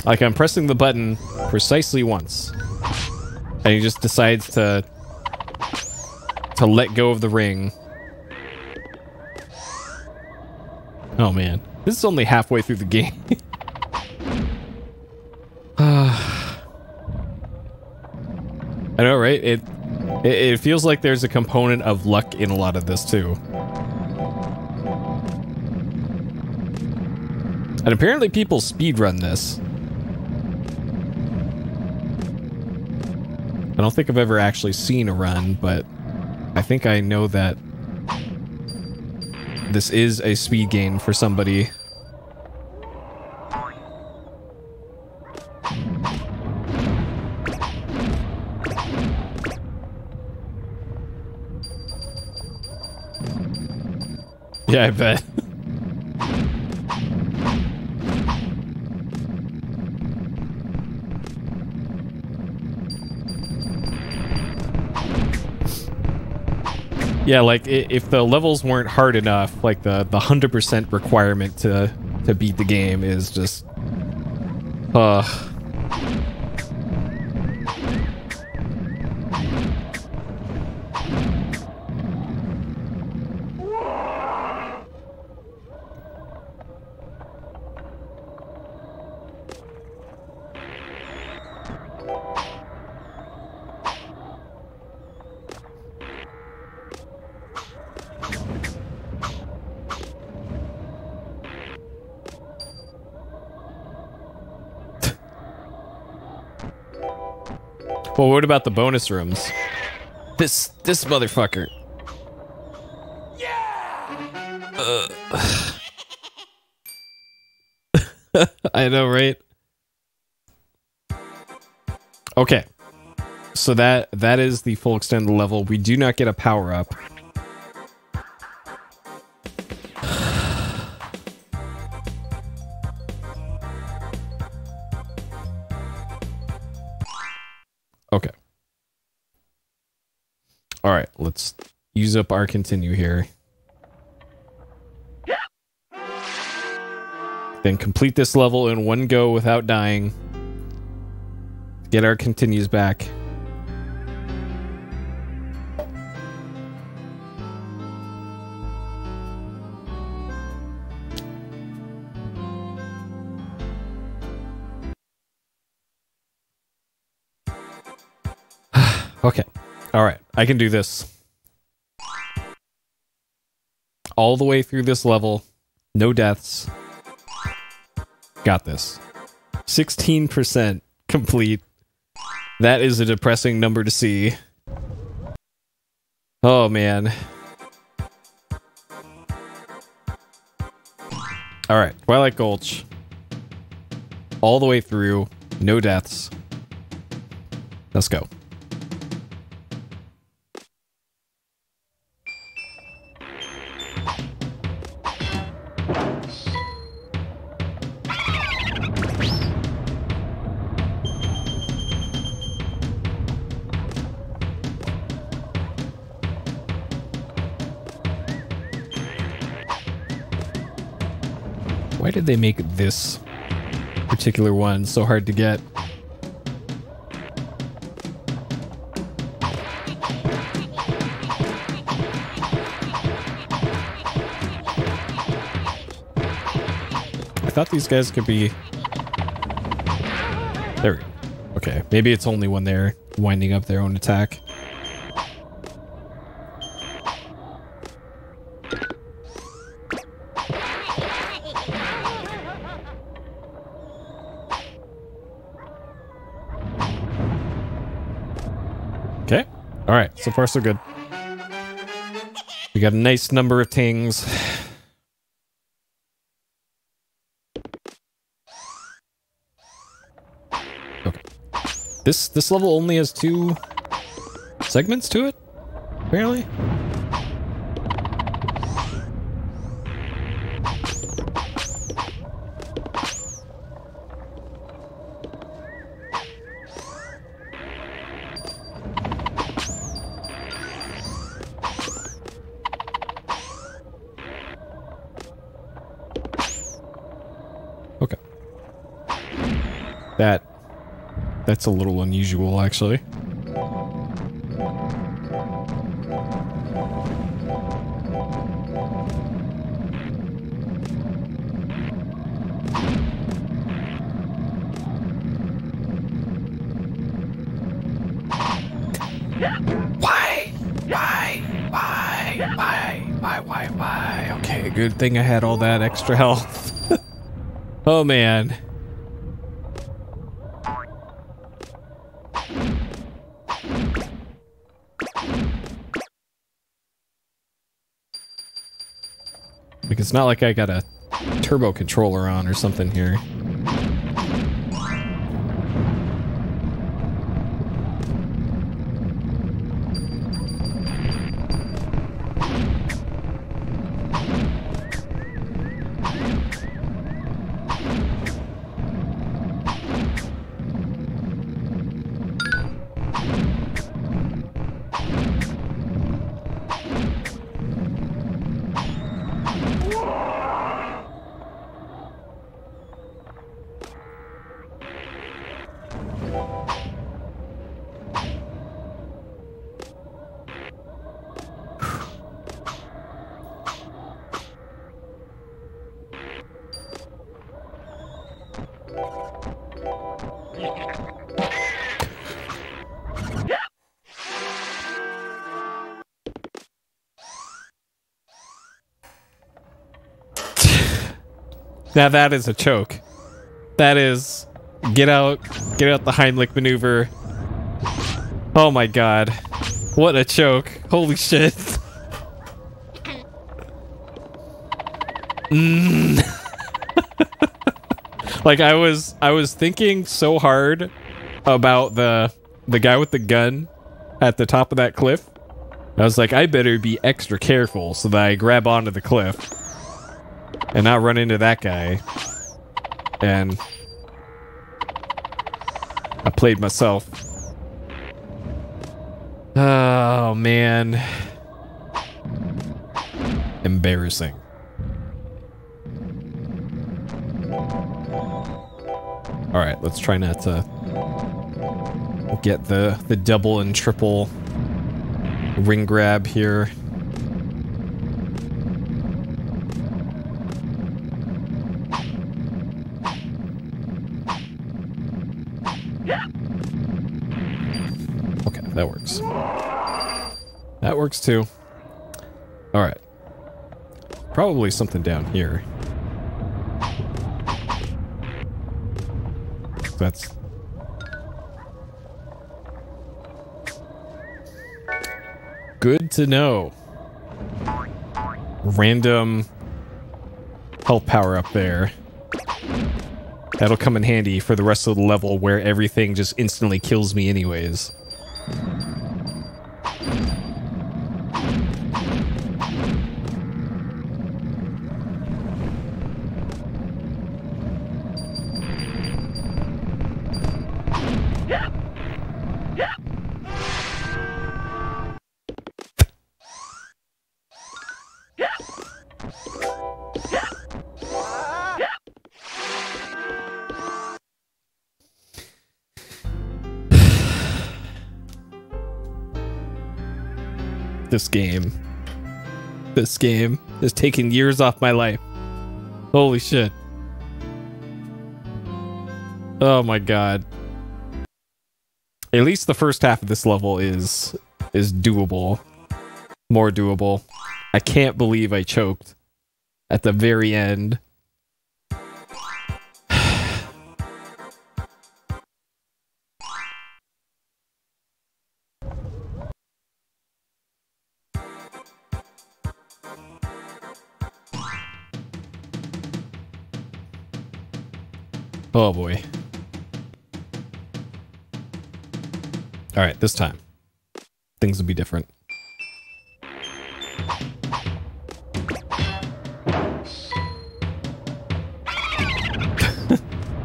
Like, I'm pressing the button precisely once. And he just decides to let go of the ring. Oh, man. This is only halfway through the game. I know, right? It feels like there's a component of luck in a lot of this, too. And apparently people speedrun this. I don't think I've ever actually seen a run, but I think I know that this is a speed game for somebody. Yeah, I bet. Yeah, like, if the levels weren't hard enough, like, the 100% requirement to beat the game is just... Well, what about the bonus rooms? This motherfucker. Yeah. I know, right? Okay. So that is the full extent of the level. We do not get a power up. Okay. All right, let's use up our continue here. Then complete this level in one go without dying. Get our continues back. Okay. All right. I can do this. All the way through this level. No deaths. Got this. 16% complete. That is a depressing number to see. Oh, man. All right. Twilight Gulch. All the way through. No deaths. Let's go. Why did they make this particular one so hard to get? I thought these guys could be... There we go. Okay, maybe it's only when they're winding up their own attack. Okay. All right. So far, so good. We got a nice number of tings. Okay. This level only has 2 segments to it, apparently. Okay. That's a little unusual, actually. Why? Okay, good thing I had all that extra health. Oh, man. Like, it's not like I got a turbo controller on or something here. Now that is a choke. That is get out the Heimlich maneuver. Oh my god. What a choke. Holy shit. Like I was thinking so hard about the guy with the gun at the top of that cliff. I was like, I better be extra careful so that I grab onto the cliff and not run into that guy. And I played myself. Oh, man. Embarrassing. Alright, let's try not to get the double and triple ring grab here. Okay, that works. That works too. Alright. Probably something down here. That's... good to know. Random health power up there. That'll come in handy for the rest of the level where everything just instantly kills me anyways. This game is taking years off my life. Holy shit. Oh my god. At least the first half of this level is doable. More doable. I can't believe I choked at the very end. Oh boy. Alright, this time. Things will be different.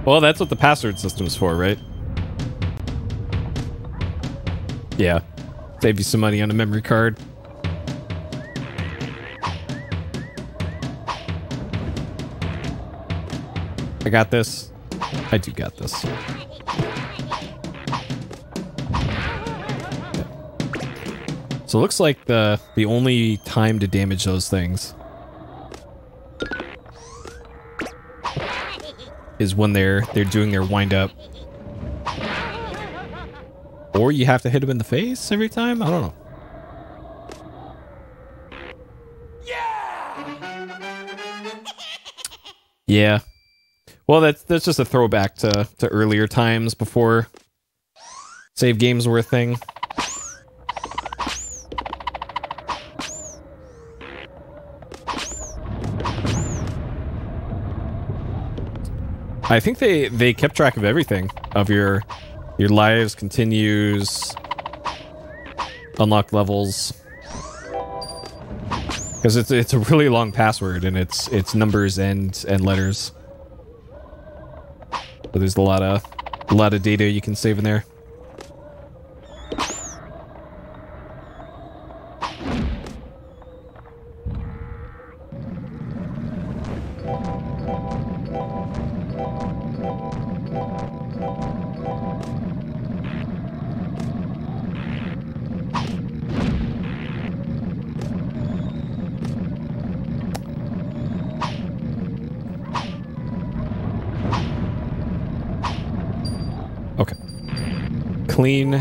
Well, that's what the password system's for, right? Yeah. Save you some money on a memory card. I got this. I do got this. So it looks like the only time to damage those things is when they're doing their wind up. Or you have to hit them in the face every time? I don't know. Yeah. Well, that's just a throwback to earlier times before save games were a thing. I think they kept track of everything, of your lives, continues, unlocked levels, because it's a really long password and it's numbers and letters. So there's a lot of data you can save in there. Clean.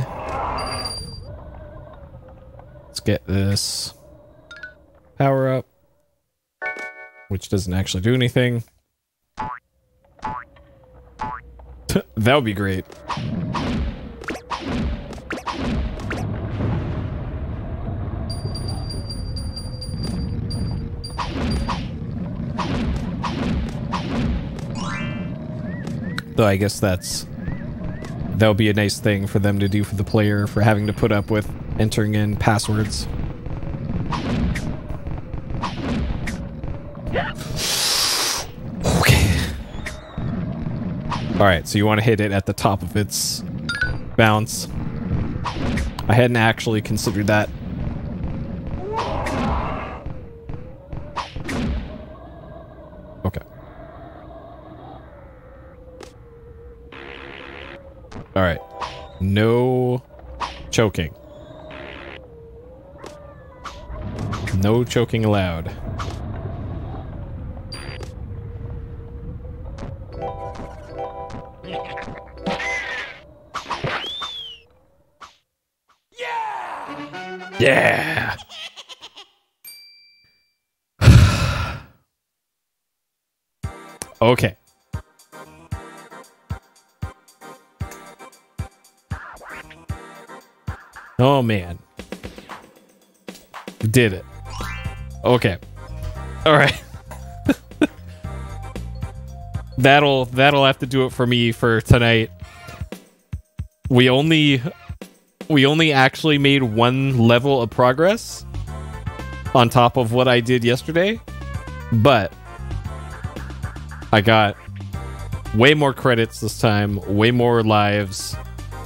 Let's get this power up, which doesn't actually do anything. That would be great. Though I guess that would be a nice thing for them to do for the player, for having to put up with entering in passwords. Okay. Alright, so you want to hit it at the top of its bounce. I hadn't actually considered that. Okay. Alright. No choking. No choking allowed. Yeah! Okay. Oh man. Did it. Okay. Alright. that'll have to do it for me for tonight. We only actually made one level of progress on top of what I did yesterday, but I got way more credits this time, way more lives.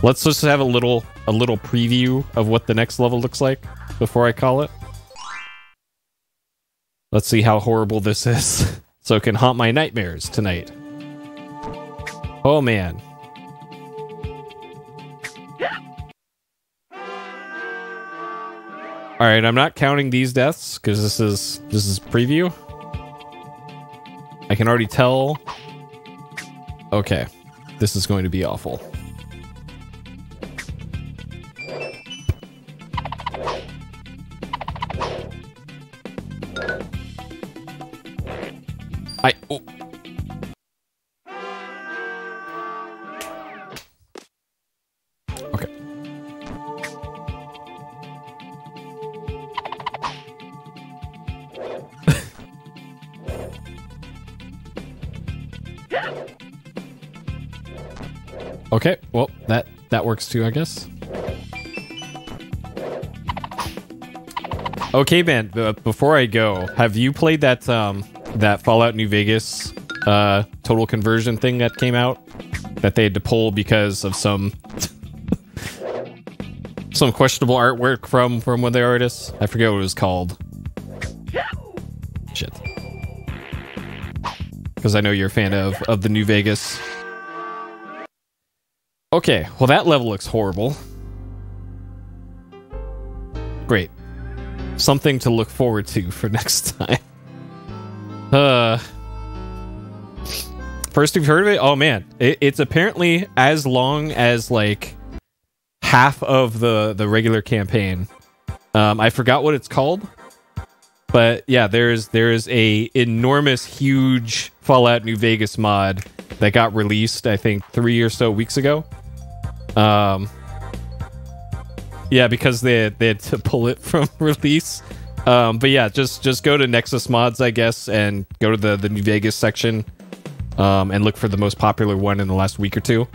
Let's just have a little preview of what the next level looks like before I call it. Let's see how horrible this is, so it can haunt my nightmares tonight. Oh man. All right, I'm not counting these deaths because this is preview. I can already tell. Okay, this is going to be awful. Oh. Okay. Okay, well, that works too, I guess. Okay, man, before I go, have you played that that Fallout New Vegas total conversion thing that came out that they had to pull because of some questionable artwork from one of the artists? I forget what it was called. Shit. Because I know you're a fan of the New Vegas. Okay, well that level looks horrible. Great. Something to look forward to for next time. First you've heard of it? Oh man, it's apparently as long as like half of the regular campaign. I forgot what it's called, but yeah, there's a enormous, huge Fallout New Vegas mod that got released, I think 3 or so weeks ago. Yeah, because they had to pull it from release. But yeah, just go to Nexus Mods, I guess, and go to the New Vegas section, and look for the most popular one in the last week or two.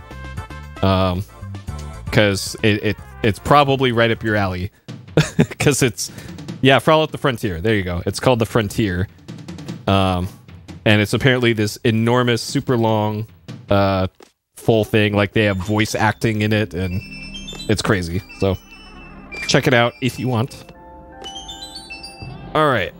Because it's probably right up your alley. Because it's, yeah, Fallout the Frontier. There you go. It's called the Frontier. And it's apparently this enormous, super long, full thing. Like they have voice acting in it, and it's crazy. So check it out if you want. All right.